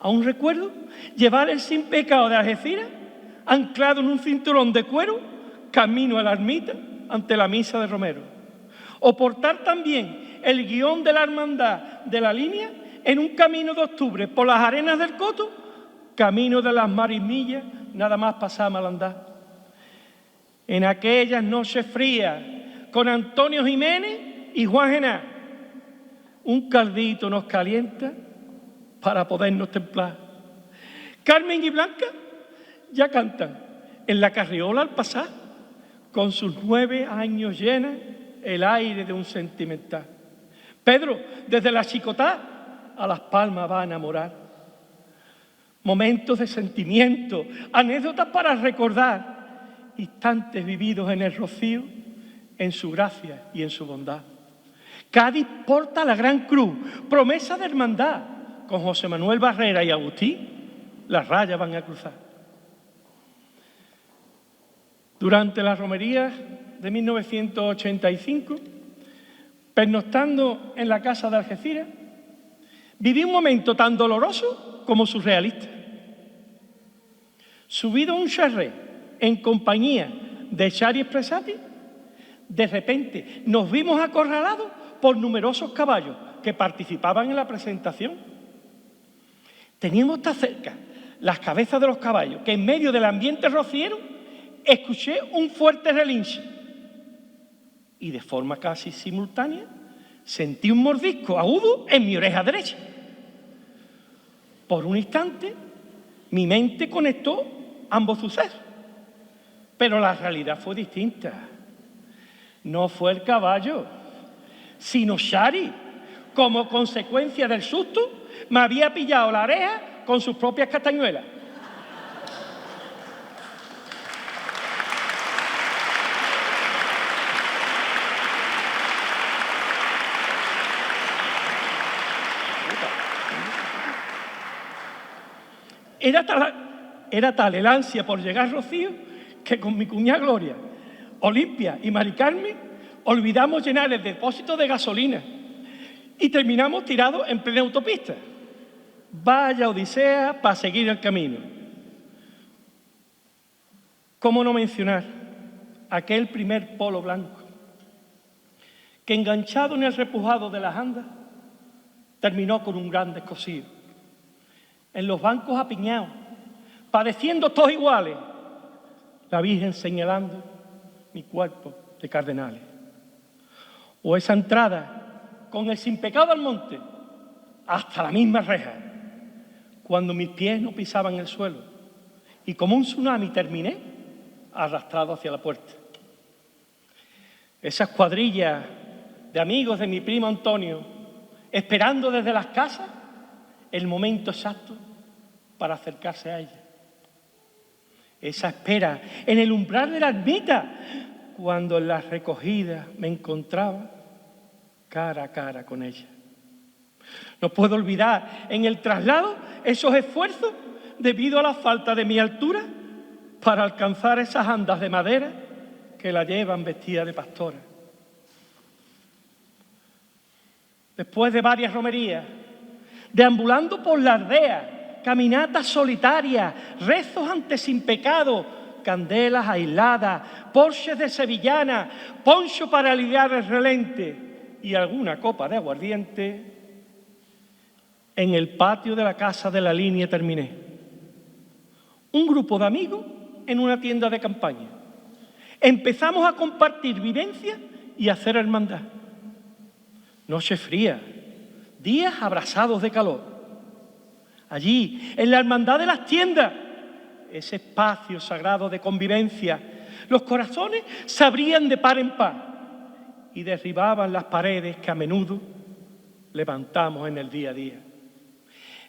Speaker 3: Aún recuerdo llevar el sin pecado de Algeciras anclado en un cinturón de cuero camino a la ermita ante la misa de Romero. O portar también el guión de la hermandad de La Línea en un camino de octubre por las arenas del Coto, camino de las marismillas, nada más pasamos al andar. En aquellas noches frías, con Antonio Jiménez y Juan Gená, un caldito nos calienta para podernos templar. Carmen y Blanca ya cantan en la carriola al pasar, con sus 9 años llena el aire de un sentimental. Pedro, desde la Chicotá a Las Palmas va a enamorar. Momentos de sentimiento, anécdotas para recordar, instantes vividos en el rocío, en su gracia y en su bondad. Cádiz porta la gran cruz, promesa de hermandad. Con José Manuel Barrera y Agustín, las rayas van a cruzar. Durante las romerías de 1985, pernoctando en la casa de Algeciras, viví un momento tan doloroso como surrealista. Subido a un charré en compañía de Charis Presati, de repente nos vimos acorralados por numerosos caballos que participaban en la presentación. Teníamos tan cerca las cabezas de los caballos que en medio del ambiente rociero escuché un fuerte relinche y de forma casi simultánea sentí un mordisco agudo en mi oreja derecha. Por un instante mi mente conectó ambos sucesos. Pero la realidad fue distinta. No fue el caballo, sino Shari. Como consecuencia del susto, me había pillado la oreja con sus propias castañuelas. Era tal el ansia por llegar a Rocío que con mi cuñada Gloria, Olimpia y Mari Carmen olvidamos llenar el depósito de gasolina y terminamos tirados en plena autopista. Vaya odisea para seguir el camino. ¿Cómo no mencionar aquel primer polo blanco que, enganchado en el repujado de las andas, terminó con un gran descosido? En los bancos apiñados, pareciendo todos iguales, la Virgen señalando mi cuerpo de cardenales. O esa entrada con el sin pecado al monte, hasta la misma reja, cuando mis pies no pisaban el suelo y como un tsunami terminé arrastrado hacia la puerta. Esas cuadrillas de amigos de mi primo Antonio, esperando desde las casas el momento exacto para acercarse a ella. Esa espera en el umbral de la ermita, cuando en la recogida me encontraba cara a cara con ella. No puedo olvidar en el traslado esos esfuerzos debido a la falta de mi altura para alcanzar esas andas de madera que la llevan vestida de pastora. Después de varias romerías, deambulando por la aldea, caminatas solitarias, rezos ante sin pecado, candelas aisladas, porches de sevillana, poncho para aliviar el relente y alguna copa de aguardiente, en el patio de la casa de la línea terminé. Un grupo de amigos en una tienda de campaña. Empezamos a compartir vivencias y a hacer hermandad. Noche fría, días abrasados de calor. Allí, en la hermandad de las tiendas, ese espacio sagrado de convivencia, los corazones se abrían de par en par y derribaban las paredes que a menudo levantamos en el día a día.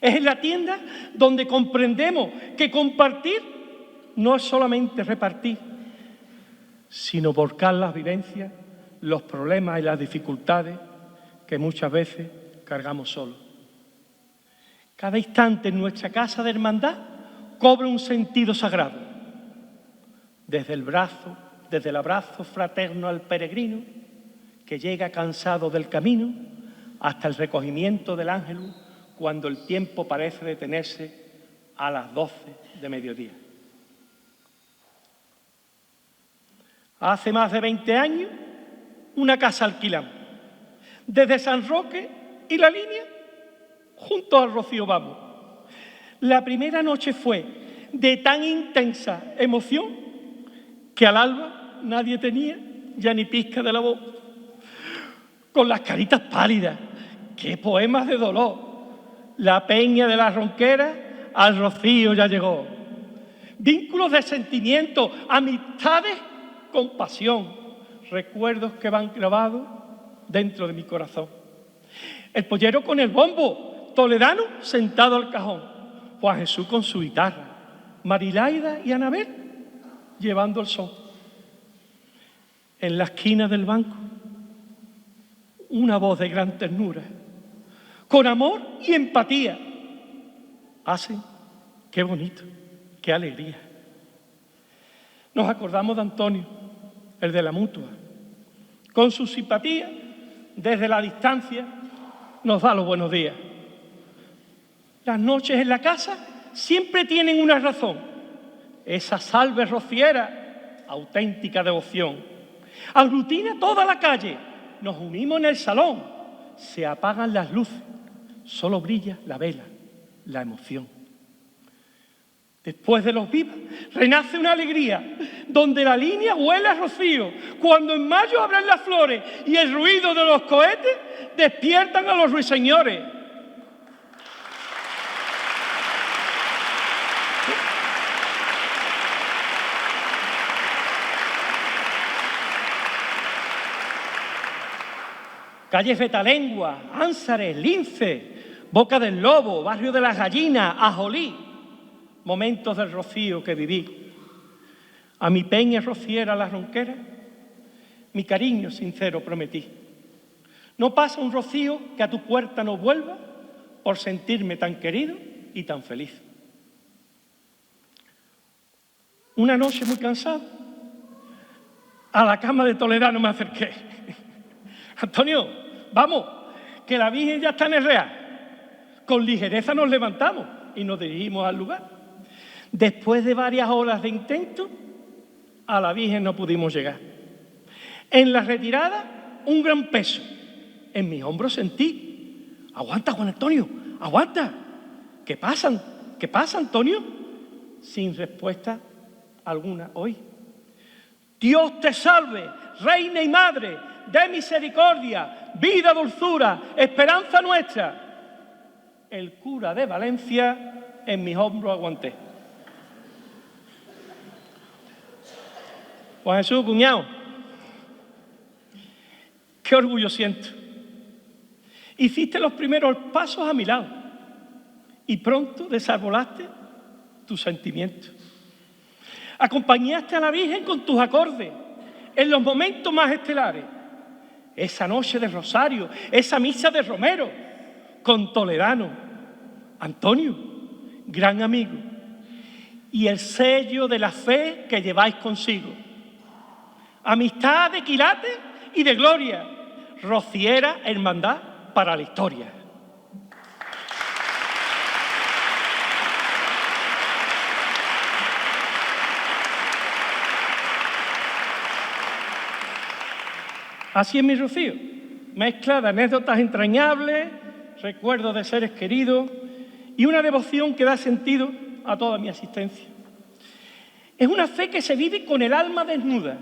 Speaker 3: Es en la tienda donde comprendemos que compartir no es solamente repartir, sino volcar las vivencias, los problemas y las dificultades que muchas veces cargamos solos. Cada instante en nuestra casa de hermandad cobra un sentido sagrado. Desde el abrazo fraterno al peregrino que llega cansado del camino, hasta el recogimiento del ángel cuando el tiempo parece detenerse a las 12 de mediodía. Hace más de 20 años, una casa alquilamos. Desde San Roque y la línea, junto al Rocío vamos. La primera noche fue de tan intensa emoción que al alba nadie tenía ya ni pizca de la voz. Con las caritas pálidas, qué poemas de dolor. La peña de la Ronquera al Rocío ya llegó. Vínculos de sentimiento, amistades con pasión, recuerdos que van grabados dentro de mi corazón. El pollero con el bombo, Toledano sentado al cajón, Juan Jesús con su guitarra, Marilaida y Anabel llevando el son. En la esquina del banco, una voz de gran ternura, con amor y empatía, hacen qué bonito, qué alegría. Nos acordamos de Antonio, el de la mutua. Con su simpatía, desde la distancia, nos da los buenos días. Las noches en la casa siempre tienen una razón. Esa salve rociera, auténtica devoción. Aglutina toda la calle, nos unimos en el salón, se apagan las luces, solo brilla la vela, la emoción. Después de los vivas, renace una alegría, donde la línea huele a rocío, cuando en mayo abren las flores y el ruido de los cohetes despiertan a los ruiseñores. Calle Fetalengua, Ánsares, Lince, Boca del Lobo, Barrio de las Gallinas, Ajolí. Momentos del rocío que viví. A mi peña rociera la ronquera, mi cariño sincero prometí. No pasa un rocío que a tu puerta no vuelva por sentirme tan querido y tan feliz. Una noche muy cansado, a la cama de Toledano me acerqué. Antonio, vamos, que la Virgen ya está en el Real. Con ligereza nos levantamos y nos dirigimos al lugar. Después de varias horas de intento, a la Virgen no pudimos llegar. En la retirada, un gran peso. En mis hombros sentí. Aguanta, Juan Antonio, aguanta. ¿Qué pasa? ¿Qué pasa, Antonio? Sin respuesta alguna hoy. Dios te salve, Reina y Madre, de misericordia, vida, dulzura, esperanza nuestra. El cura de Valencia en mis hombros aguanté. Juan Jesús, cuñado, qué orgullo siento. Hiciste los primeros pasos a mi lado y pronto desarbolaste tus sentimientos. Acompañaste a la Virgen con tus acordes en los momentos más estelares. Esa noche de Rosario, esa misa de Romero, con Toledano, Antonio, gran amigo, y el sello de la fe que lleváis consigo. Amistad de quilates y de gloria, rociera hermandad para la historia. Así es mi rocío, mezcla de anécdotas entrañables, recuerdos de seres queridos y una devoción que da sentido a toda mi asistencia. Es una fe que se vive con el alma desnuda,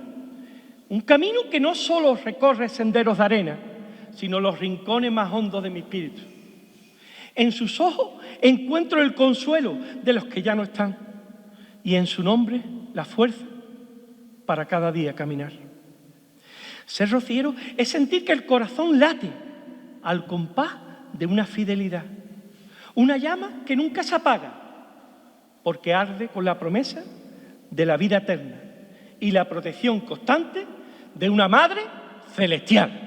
Speaker 3: un camino que no solo recorre senderos de arena, sino los rincones más hondos de mi espíritu. En sus ojos encuentro el consuelo de los que ya no están y en su nombre la fuerza para cada día caminar. Ser rociero es sentir que el corazón late al compás de una fidelidad, una llama que nunca se apaga, porque arde con la promesa de la vida eterna y la protección constante de una Madre celestial.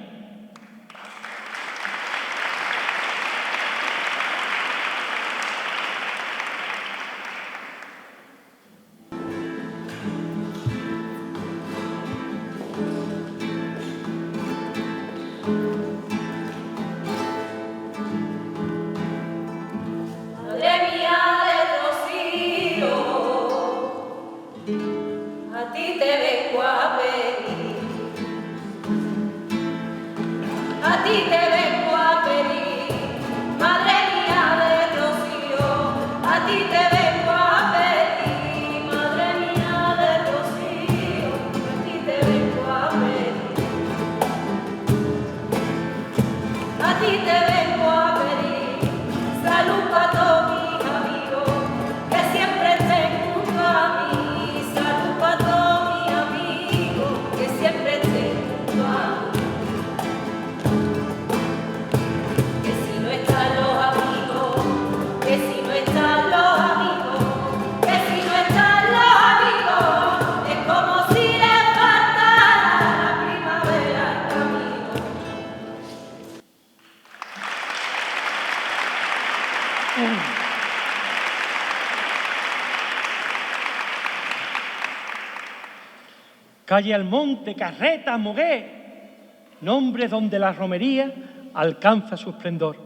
Speaker 3: Calle Almonte, Carreta, Mogué, nombres donde la romería alcanza su esplendor,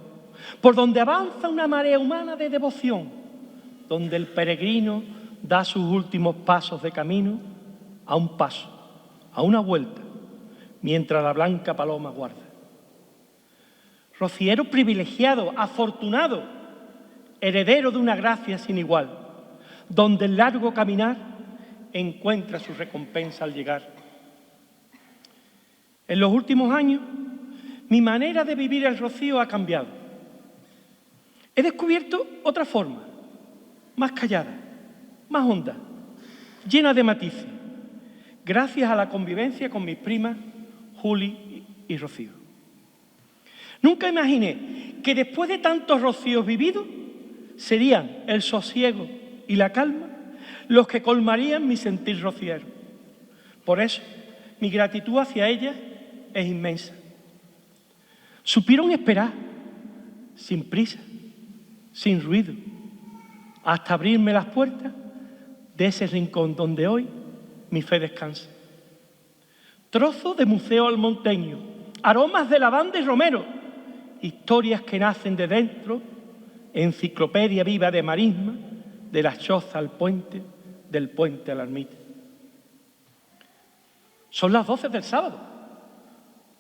Speaker 3: por donde avanza una marea humana de devoción, donde el peregrino da sus últimos pasos de camino a un paso, a una vuelta, mientras la blanca paloma guarda. Rociero privilegiado, afortunado, heredero de una gracia sin igual, donde el largo caminar encuentra su recompensa al llegar. En los últimos años, mi manera de vivir el rocío ha cambiado. He descubierto otra forma, más callada, más honda, llena de matices, gracias a la convivencia con mis primas Juli y Rocío. Nunca imaginé que después de tantos rocíos vividos, serían el sosiego y la calma los que colmarían mi sentir rociero. Por eso, mi gratitud hacia ellas es inmensa. Supieron esperar, sin prisa, sin ruido, hasta abrirme las puertas de ese rincón donde hoy mi fe descansa. Trozos de museo almonteño, aromas de lavanda y romero, historias que nacen de dentro, enciclopedia viva de marisma, de la choza al puente, del puente a la ermita. Son las 12 del sábado.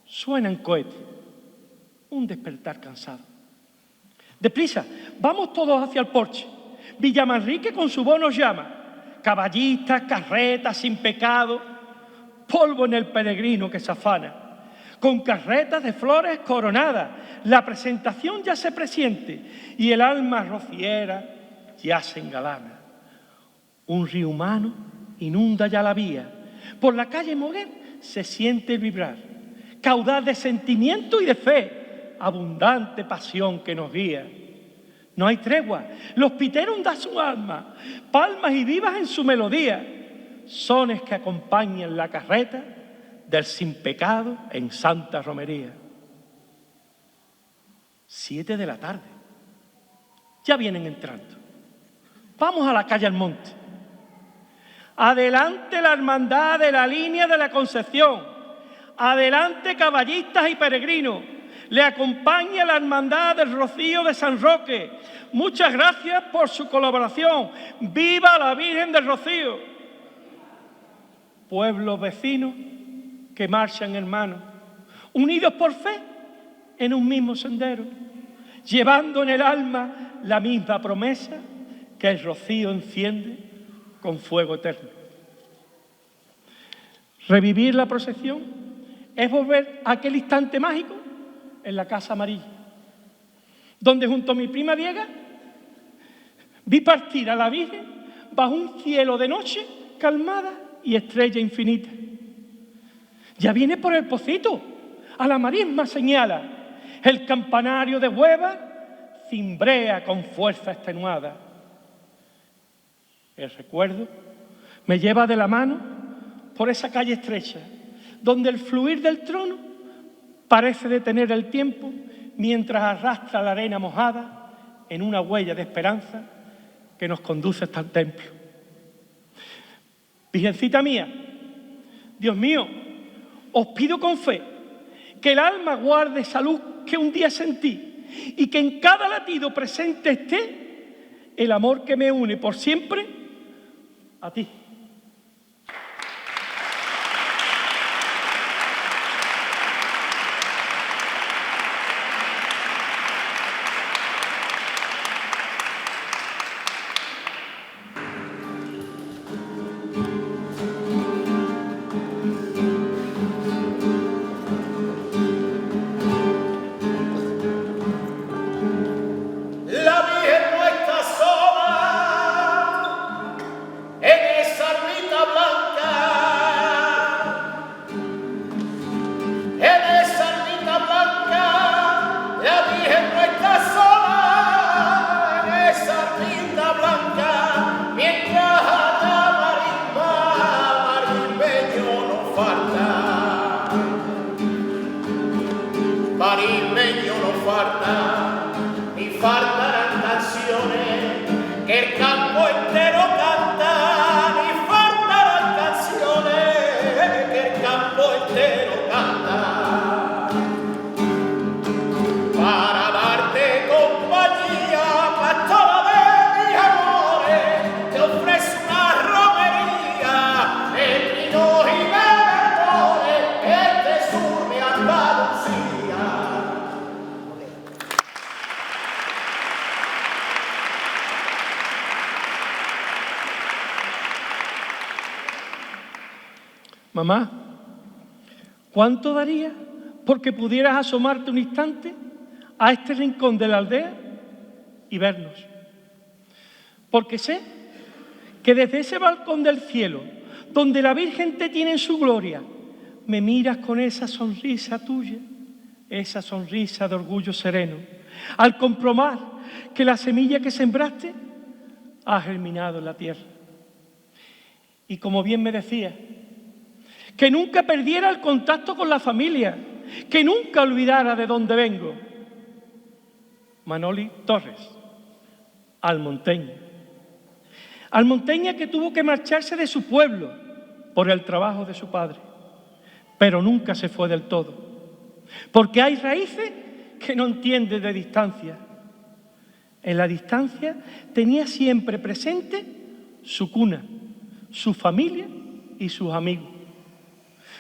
Speaker 3: Suenan cohetes. Un despertar cansado. Deprisa, vamos todos hacia el porche. Villamanrique con su voz nos llama. Caballistas, carretas sin pecado, polvo en el peregrino que se afana. Con carretas de flores coronadas, la presentación ya se presiente y el alma rociera ya se engalana. Un río humano inunda ya la vía. Por la calle Moguer se siente vibrar. Caudal de sentimiento y de fe, abundante pasión que nos guía. No hay tregua, los piteros dan su alma, palmas y vivas en su melodía, sones que acompañan la carreta del sin pecado en Santa Romería. 7 de la tarde, ya vienen entrando. Vamos a la calle Almonte. Adelante la hermandad de la línea de la Concepción. Adelante caballistas y peregrinos. Le acompaña la hermandad del Rocío de San Roque. Muchas gracias por su colaboración. ¡Viva la Virgen del Rocío! Pueblos vecinos que marchan hermanos, unidos por fe en un mismo sendero, llevando en el alma la misma promesa que el rocío enciende con fuego eterno. Revivir la procesión es volver a aquel instante mágico en la Casa Amarilla, donde junto a mi prima Diega vi partir a la Virgen bajo un cielo de noche calmada y estrella infinita. Ya viene por el Pocito, a la marisma señala, el campanario de Hueva cimbrea con fuerza extenuada. El recuerdo me lleva de la mano por esa calle estrecha, donde el fluir del trono parece detener el tiempo mientras arrastra la arena mojada en una huella de esperanza que nos conduce hasta el templo. Virgencita mía, Dios mío, os pido con fe que el alma guarde esa luz que un día sentí y que en cada latido presente esté el amor que me une por siempre a ti.
Speaker 4: Marismeño no falta, ni faltarán canciones que el campo entero canta, ni faltarán canciones que el campo entero canta. Para darte compañía, pastora de mis amores, te ofrezco una romería de pinos y verdores este sur de Andalucía.
Speaker 3: Mamá, ¿cuánto daría porque pudieras asomarte un instante a este rincón de la aldea y vernos? Porque sé que desde ese balcón del cielo, donde la Virgen te tiene en su gloria, me miras con esa sonrisa tuya, esa sonrisa de orgullo sereno, al comprobar que la semilla que sembraste ha germinado en la tierra. Y como bien me decía, que nunca perdiera el contacto con la familia, que nunca olvidara de dónde vengo. Manoli Torres, almonteña. Almonteña que tuvo que marcharse de su pueblo por el trabajo de su padre, pero nunca se fue del todo, porque hay raíces que no entiende de distancia. En la distancia tenía siempre presente su cuna, su familia y sus amigos.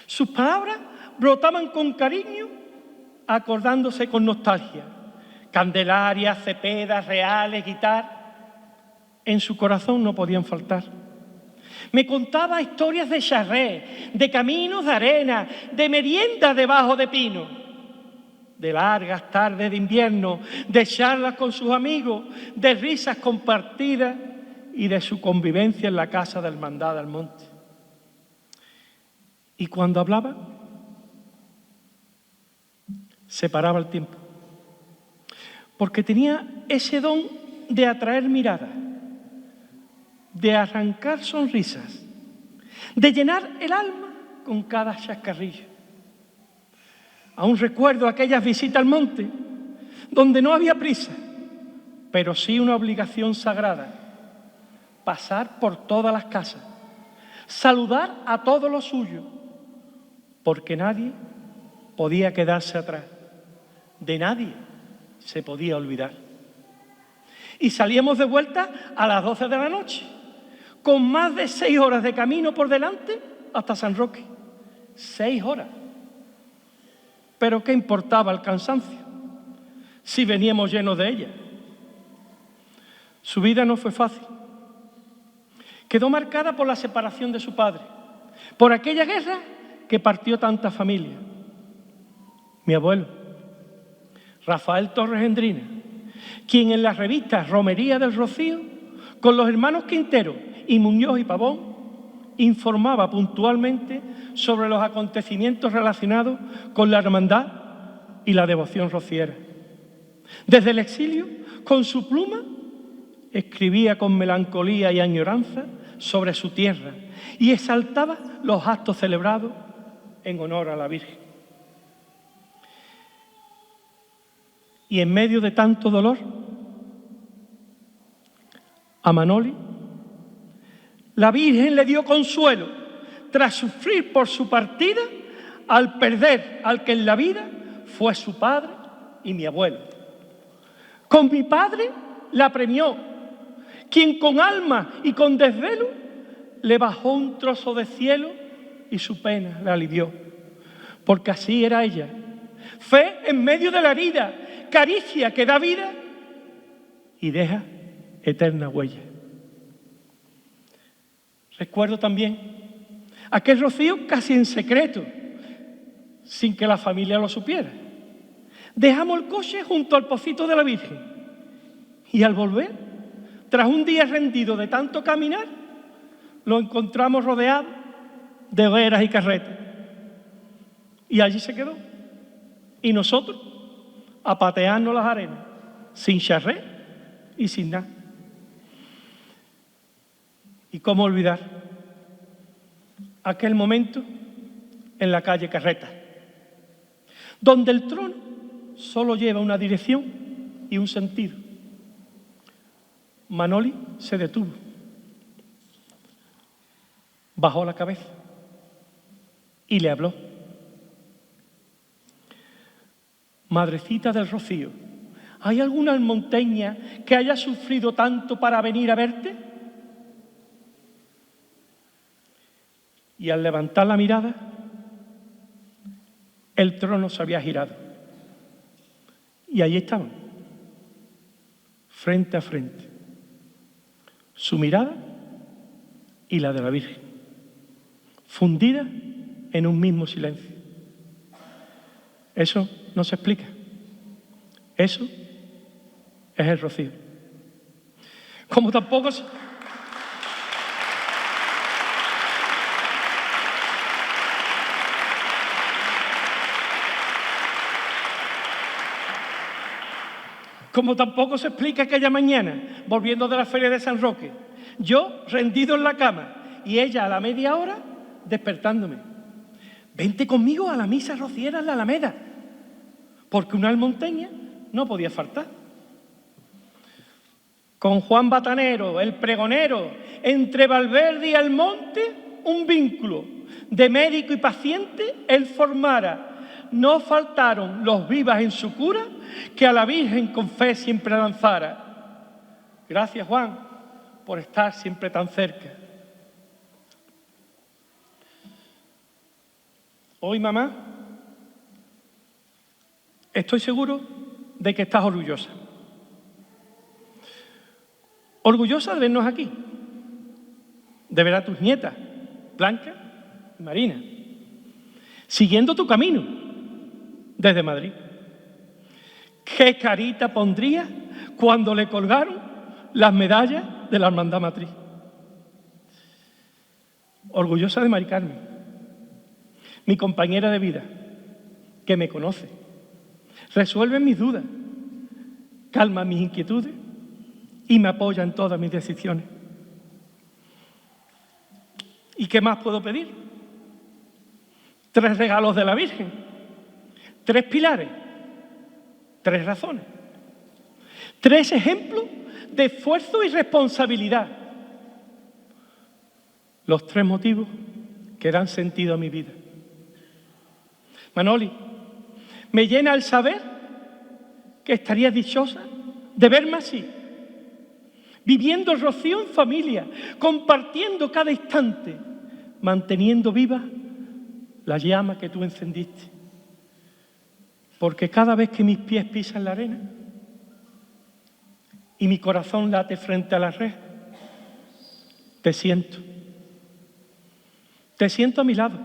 Speaker 3: Sus palabras brotaban con cariño, acordándose con nostalgia. Candelaria, Cepeda, Reales, Guitar, en su corazón no podían faltar. Me contaba historias de charré, de caminos de arena, de meriendas debajo de pino, de largas tardes de invierno, de charlas con sus amigos, de risas compartidas y de su convivencia en la casa de Hermandad del Monte. Y cuando hablaba, se paraba el tiempo, porque tenía ese don de atraer miradas, de arrancar sonrisas, de llenar el alma con cada chascarrillo. Aún recuerdo aquellas visitas al monte, donde no había prisa, pero sí una obligación sagrada: pasar por todas las casas, saludar a todos los suyos, porque nadie podía quedarse atrás, de nadie se podía olvidar. Y salíamos de vuelta a las 12 de la noche, con más de 6 horas de camino por delante hasta San Roque. 6 horas. Pero ¿qué importaba el cansancio si veníamos llenos de ella? Su vida no fue fácil. Quedó marcada por la separación de su padre, por aquella guerra que partió tanta familia. Mi abuelo, Rafael Torres Endrina, quien en la revista Romería del Rocío, con los hermanos Quintero y Muñoz y Pavón, informaba puntualmente sobre los acontecimientos relacionados con la hermandad y la devoción rociera. Desde el exilio, con su pluma, escribía con melancolía y añoranza sobre su tierra y exaltaba los actos celebrados en honor a la Virgen. Y en medio de tanto dolor, a Manoli, la Virgen le dio consuelo tras sufrir por su partida al perder al que en la vida fue su padre y mi abuelo. Con mi padre la premió, quien con alma y con desvelo le bajó un trozo de cielo y su pena la alivió. Porque así era ella, fe en medio de la herida, caricia que da vida y deja eterna huella. Recuerdo también aquel rocío casi en secreto, sin que la familia lo supiera. Dejamos el coche junto al pocito de la Virgen y al volver, tras un día rendido de tanto caminar, lo encontramos rodeado de hogueras y carretas. Y allí se quedó. Y nosotros a patearnos las arenas, sin charré y sin nada. ¿Y cómo olvidar aquel momento en la calle Carreta, donde el trono solo lleva una dirección y un sentido? Manoli se detuvo, bajó la cabeza y le habló. Madrecita del Rocío, ¿hay alguna almonteña que haya sufrido tanto para venir a verte? Y al levantar la mirada, el trono se había girado. Y allí estaban, frente a frente, su mirada y la de la Virgen, fundidas en un mismo silencio. Eso no se explica. Eso es el rocío. Como tampoco se... Como tampoco se explica aquella mañana, volviendo de la feria de San Roque, yo rendido en la cama y ella a la media hora despertándome. Vente conmigo a la misa rociera en la Alameda, porque una almonteña no podía faltar. Con Juan Batanero, el pregonero, entre Valverde y Almonte, un vínculo de médico y paciente él formara. No faltaron los vivas en su cura, que a la Virgen con fe siempre lanzara. Gracias, Juan, por estar siempre tan cerca. Hoy, mamá, estoy seguro de que estás orgullosa. Orgullosa de vernos aquí, de ver a tus nietas, Blanca y Marina, siguiendo tu camino desde Madrid. ¿Qué carita pondría cuando le colgaron las medallas de la Hermandad Matriz? Orgullosa de Mari Carmen, mi compañera de vida, que me conoce, resuelve mis dudas, calma mis inquietudes y me apoya en todas mis decisiones. ¿Y qué más puedo pedir? 3 regalos de la Virgen, 3 pilares, 3 razones, 3 ejemplos de esfuerzo y responsabilidad. Los 3 motivos que dan sentido a mi vida. Manoli, me llena el saber que estaría dichosa de verme así, viviendo el rocío en familia, compartiendo cada instante, manteniendo viva la llama que tú encendiste. Porque cada vez que mis pies pisan la arena y mi corazón late frente a la red, te siento. Te siento a mi lado,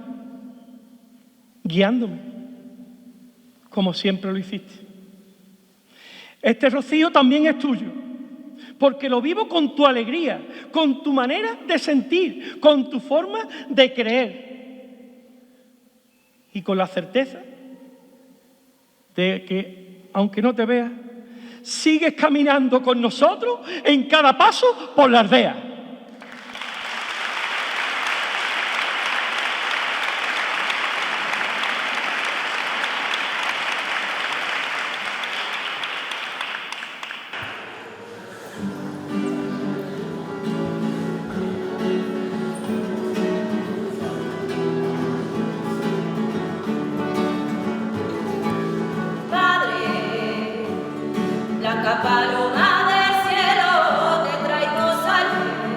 Speaker 3: guiándome, como siempre lo hiciste. Este rocío también es tuyo, porque lo vivo con tu alegría, con tu manera de sentir, con tu forma de creer y con la certeza de que, aunque no te vea, sigues caminando con nosotros en cada paso por la aldea.
Speaker 5: Blanca paloma del cielo, te traigo salud.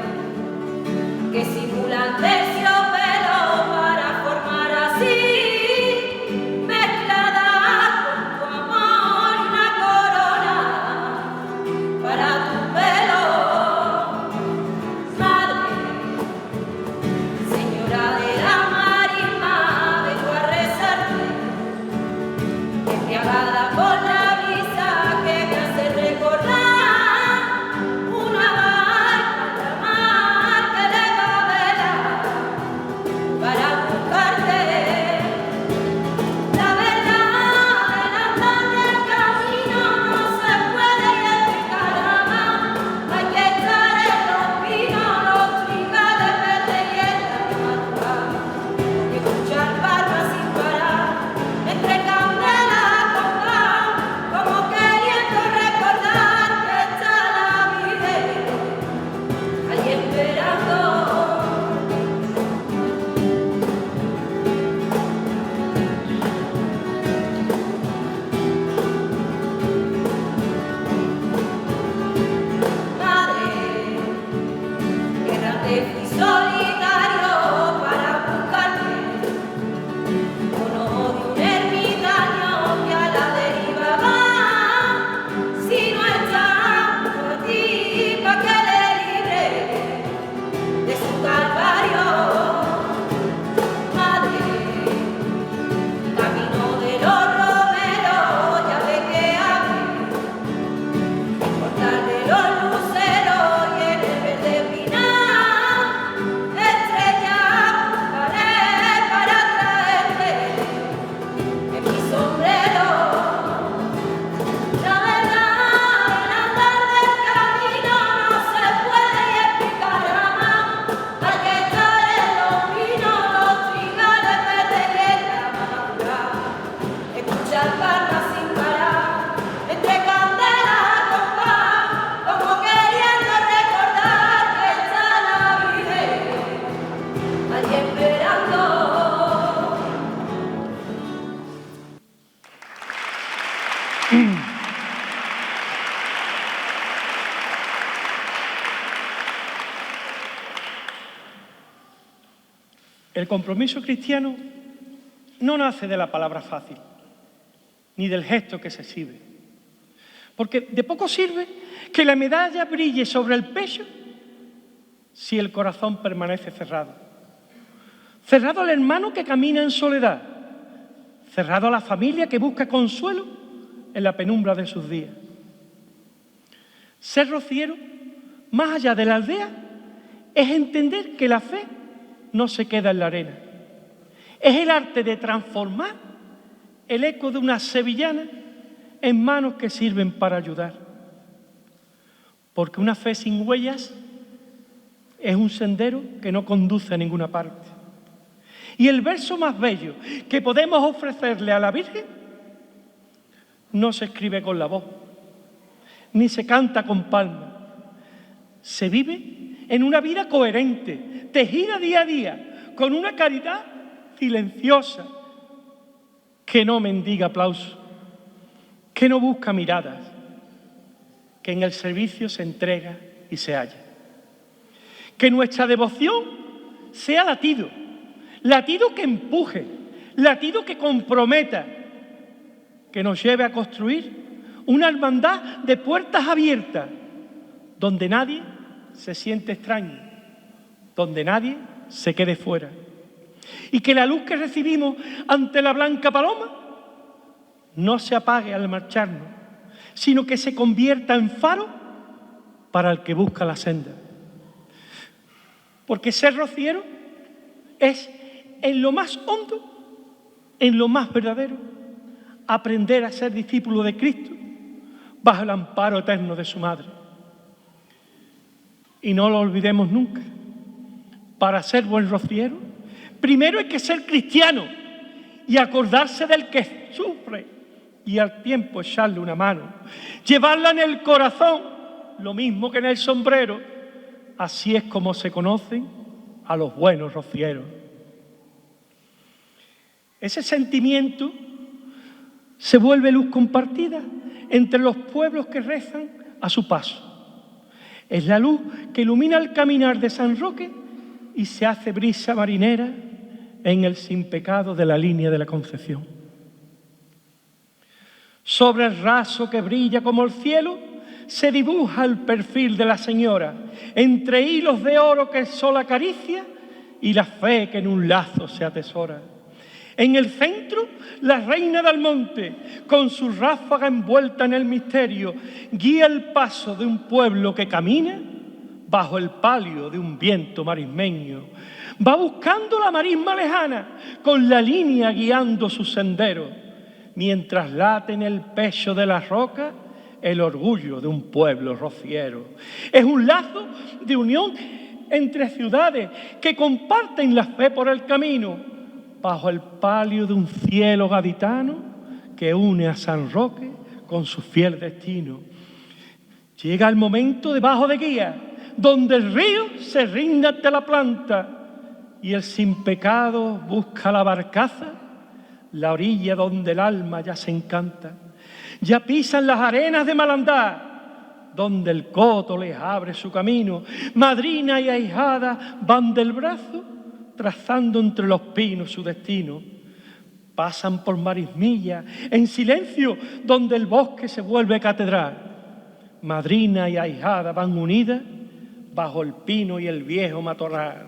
Speaker 3: El compromiso cristiano no nace de la palabra fácil, ni del gesto que se exhibe. Porque de poco sirve que la medalla brille sobre el pecho si el corazón permanece cerrado. Cerrado al hermano que camina en soledad, cerrado a la familia que busca consuelo en la penumbra de sus días. Ser rociero, más allá de la aldea, es entender que la fe no se queda en la arena. Es el arte de transformar el eco de una sevillana en manos que sirven para ayudar. Porque una fe sin huellas es un sendero que no conduce a ninguna parte. Y el verso más bello que podemos ofrecerle a la Virgen no se escribe con la voz, ni se canta con palmas. Se vive en una vida coherente, tejida día a día, con una caridad silenciosa, que no mendiga aplausos, que no busca miradas, que en el servicio se entrega y se halla. Que nuestra devoción sea latido, latido que empuje, latido que comprometa, que nos lleve a construir una hermandad de puertas abiertas, donde nadie se siente extraño, donde nadie se quede fuera. Y que la luz que recibimos ante la blanca paloma no se apague al marcharnos, sino que se convierta en faro para el que busca la senda. Porque ser rociero es, en lo más hondo, en lo más verdadero, aprender a ser discípulo de Cristo bajo el amparo eterno de su Madre. Y no lo olvidemos nunca. Para ser buen rociero, primero hay que ser cristiano y acordarse del que sufre y al tiempo echarle una mano, llevarla en el corazón, lo mismo que en el sombrero. Así es como se conocen a los buenos rocieros. Ese sentimiento se vuelve luz compartida entre los pueblos que rezan a su paso. Es la luz que ilumina el caminar de San Roque y se hace brisa marinera en el sin pecado de la línea de la Concepción. Sobre el raso que brilla como el cielo se dibuja el perfil de la Señora, entre hilos de oro que el sol acaricia y la fe que en un lazo se atesora. En el centro, la reina del monte, con su ráfaga envuelta en el misterio, guía el paso de un pueblo que camina bajo el palio de un viento marismeño. Va buscando la marisma lejana, con la línea guiando su sendero, mientras late en el pecho de la roca el orgullo de un pueblo rociero. Es un lazo de unión entre ciudades que comparten la fe por el camino, bajo el palio de un cielo gaditano que une a San Roque con su fiel destino. Llega el momento debajo de guía, donde el río se rinde ante la planta y el sin pecado busca la barcaza, la orilla donde el alma ya se encanta. Ya pisan las arenas de Malandá, donde el coto les abre su camino. Madrina y ahijada van del brazo, trazando entre los pinos su destino. Pasan por Marismilla, en silencio, donde el bosque se vuelve catedral. Madrina y ahijada van unidas bajo el pino y el viejo matorral.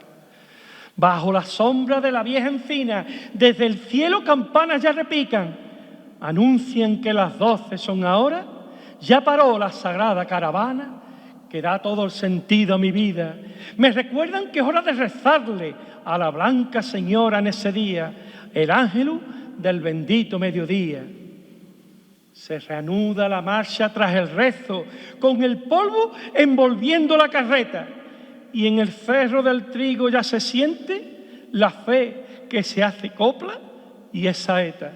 Speaker 3: Bajo la sombra de la vieja encina, desde el cielo campanas ya repican. Anuncian que las 12 son ahora, ya paró la sagrada caravana que da todo el sentido a mi vida. Me recuerdan que es hora de rezarle a la Blanca Señora en ese día, el ángel del bendito mediodía. Se reanuda la marcha tras el rezo, con el polvo envolviendo la carreta, y en el cerro del trigo ya se siente la fe que se hace copla y es saeta.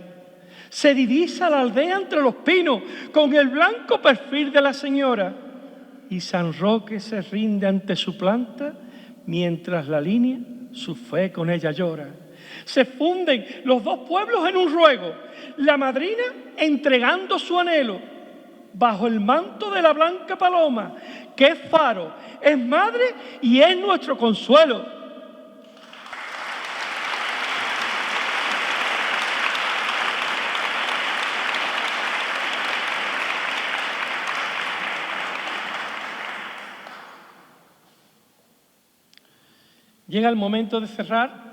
Speaker 3: Se divisa la aldea entre los pinos con el blanco perfil de la Señora, y San Roque se rinde ante su planta mientras la línea su fe con ella llora. Se funden los dos pueblos en un ruego, la madrina entregando su anhelo bajo el manto de la blanca paloma, que es faro, es madre y es nuestro consuelo. llega el momento de cerrar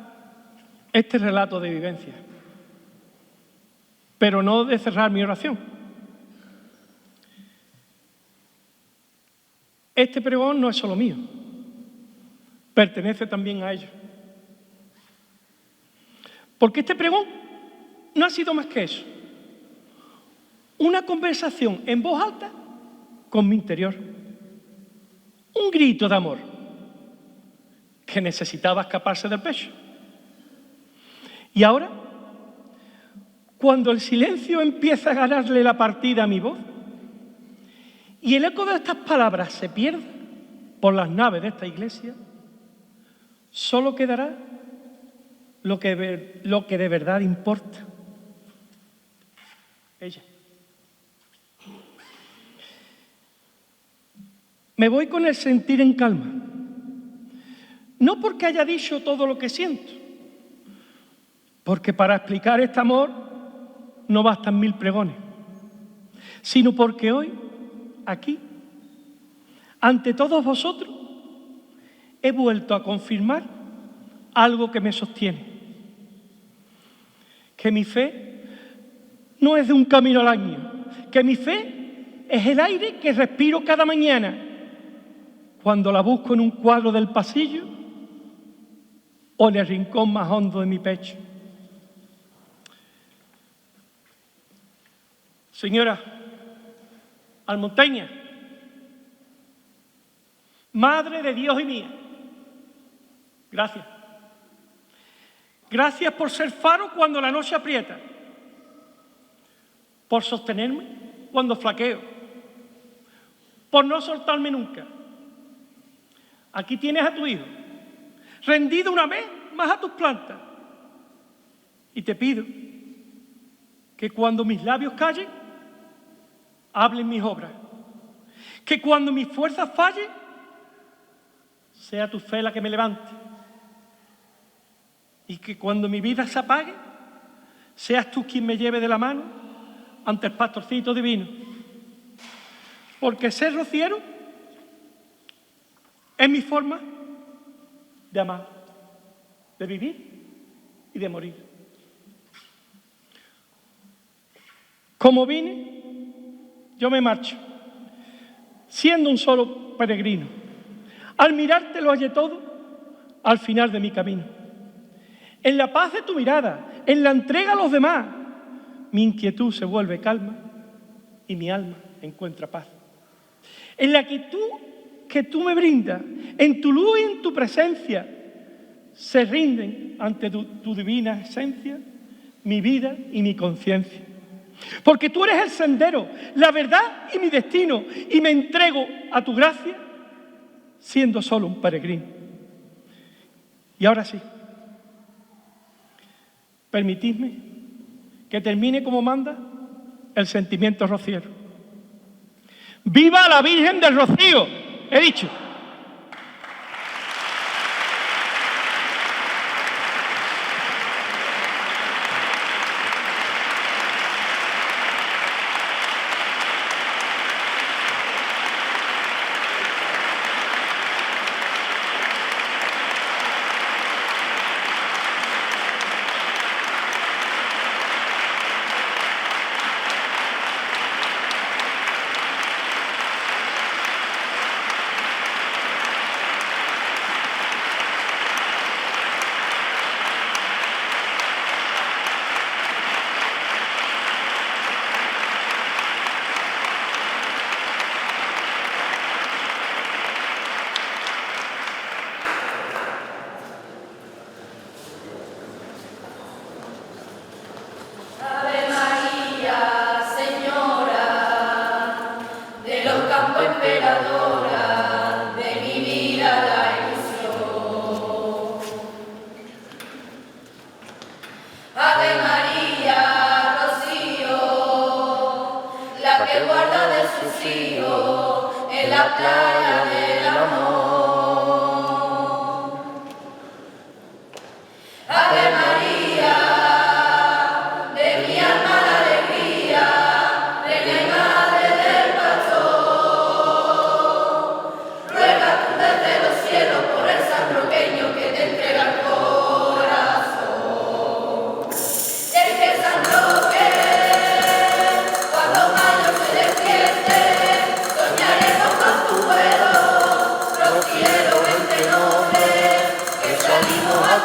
Speaker 3: este relato de vivencia, pero no de cerrar mi oración. Este pregón no es solo mío, pertenece también a ellos. Porque este pregón no ha sido más que eso, una conversación en voz alta con mi interior, un grito de amor que necesitaba escaparse del pecho. Y ahora, cuando el silencio empieza a ganarle la partida a mi voz y el eco de estas palabras se pierde por las naves de esta iglesia, solo quedará lo que de verdad importa. Ella. Me voy con el sentir en calma, no porque haya dicho todo lo que siento, porque para explicar este amor no bastan 1000 pregones, sino porque hoy, aquí, ante todos vosotros, he vuelto a confirmar algo que me sostiene, que mi fe no es de un camino al año, que mi fe es el aire que respiro cada mañana, cuando la busco en un cuadro del pasillo o en el rincón más hondo de mi pecho. Señora almonteña, Madre de Dios y mía, gracias. Gracias por ser faro cuando la noche aprieta, por sostenerme cuando flaqueo, por no soltarme nunca. Aquí tienes a tu hijo, rendido una vez más a tus plantas. Y te pido que cuando mis labios callen, hablen mis obras. Que cuando mis fuerzas fallen, sea tu fe la que me levante. Y que cuando mi vida se apague, seas tú quien me lleve de la mano ante el pastorcito divino. Porque ser rociero es mi forma de amar, de vivir y de morir. Como vine, yo me marcho, siendo un solo peregrino. Al mirarte lo hallé todo al final de mi camino. En la paz de tu mirada, en la entrega a los demás, mi inquietud se vuelve calma y mi alma encuentra paz. En la quietud que tú me brindas, en tu luz y en tu presencia, se rinden ante tu divina esencia mi vida y mi conciencia. Porque tú eres el sendero, la verdad y mi destino, y me entrego a tu gracia siendo solo un peregrino. Y ahora sí, permitidme que termine como manda el sentimiento rociero. ¡Viva la Virgen del Rocío! He dicho.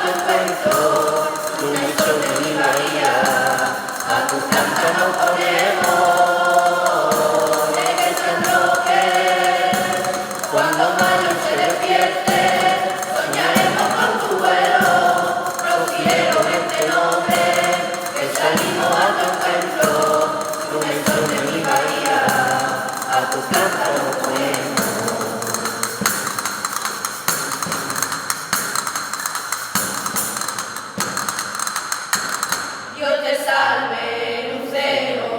Speaker 5: tu encuentro, luna y sol de mi bahía, a tu canto nos ponemos, negra San Roque. Cuando mayo se despierte, soñaremos con tu vuelo, rociero de este nombre, que salimos a tu encuentro, luna y sol de mi bahía, a tu canto nos ponemos. Dios te salve, lucero,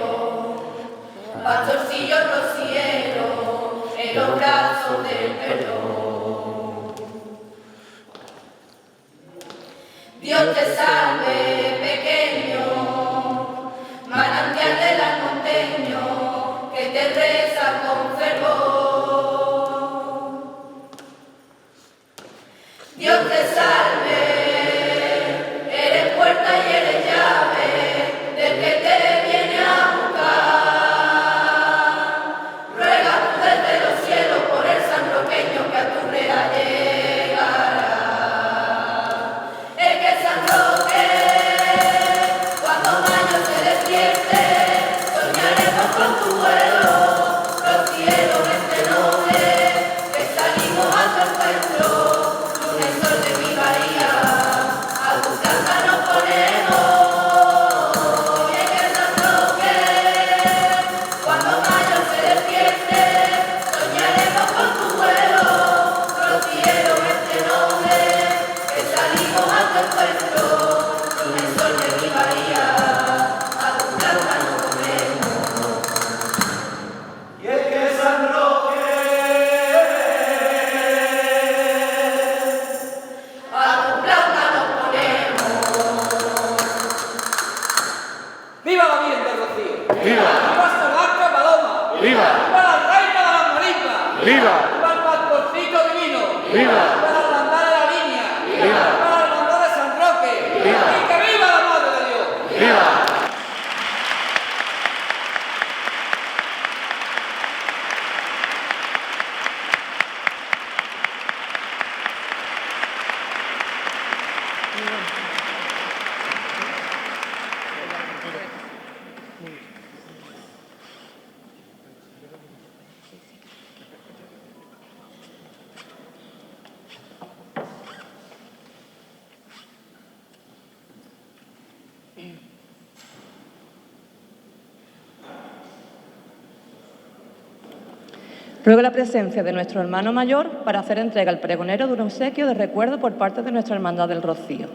Speaker 5: pastorcillo rociero, en los brazos del perdón. Dios te salve, pequeño, manantial del almonteño, que te reza con fervor. Dios te salve, eres puerta y eres llave del que te viene a buscar. Ruega tú desde los cielos por el sanroqueño que a tu rea llegará. Es que San Roque, cuando mayo se despierte, soñaremos con tu vuelo, rociero de este nombre, que salimos a tu encuentro, luna y sol de mi bahía, a tu canta nos ponemos. Y es que San Roque, cuando mayo se despierte, soñaremos con tu vuelo, rociero de este nombre, que salimos a tu encuentro, luna y sol de mi bahía, a tu canta nos ponemos.
Speaker 4: Y es que San Roque,
Speaker 5: A tu planta nos ponemos.
Speaker 6: ¡Viva la Virgen del Rocío!
Speaker 2: ¡Viva!
Speaker 6: ¡Viva San Blanca Paloma!
Speaker 2: ¡Viva!
Speaker 6: ¡Viva la reina de las marismas!
Speaker 2: ¡Viva!
Speaker 6: ¡Viva el pastorcito divino!
Speaker 2: ¡Viva!
Speaker 6: ¡Viva la hermandad de la línea!
Speaker 2: ¡Viva!
Speaker 6: ¡Viva la hermandad de San Roque!
Speaker 2: ¡Viva!
Speaker 6: ¡Y que viva la Madre de Dios!
Speaker 2: ¡Viva!
Speaker 1: Ruego la presencia de nuestro hermano mayor para hacer entrega al pregonero de un obsequio de recuerdo por parte de nuestra Hermandad del Rocío.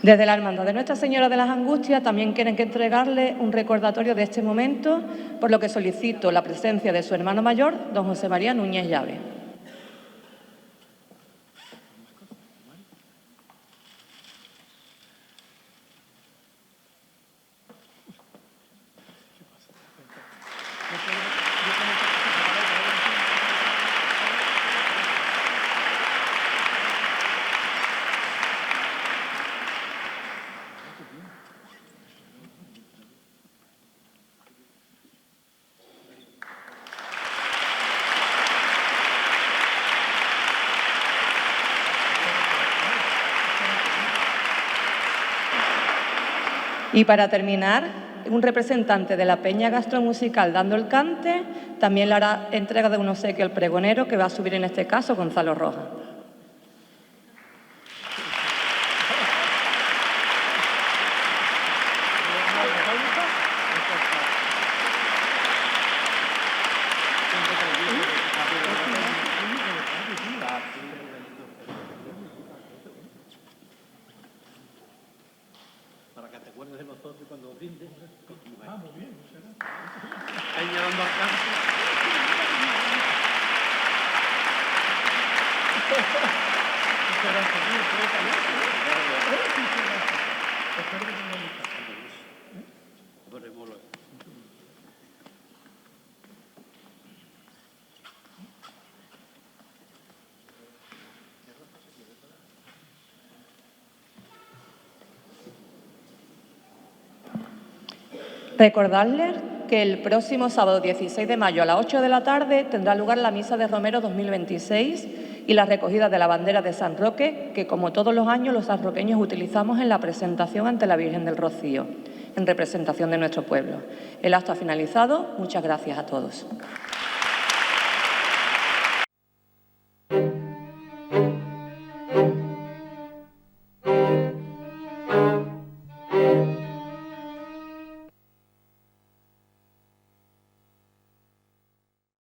Speaker 1: Desde la Hermandad de Nuestra Señora de las Angustias también quieren que entregarle un recordatorio de este momento, por lo que solicito la presencia de su hermano mayor, don José María Núñez Llave. Y para terminar, un representante de la Peña Gastromusical dando el cante también le hará entrega de un obsequio al pregonero, que va a subir en este caso Gonzalo Rojas. Recordarles que el próximo sábado 16 de mayo a las 8 de la tarde tendrá lugar la Misa de Romero 2026 y la recogida de la bandera de San Roque, que como todos los años los sanroqueños utilizamos en la presentación ante la Virgen del Rocío, en representación de nuestro pueblo. El acto ha finalizado. Muchas gracias a todos.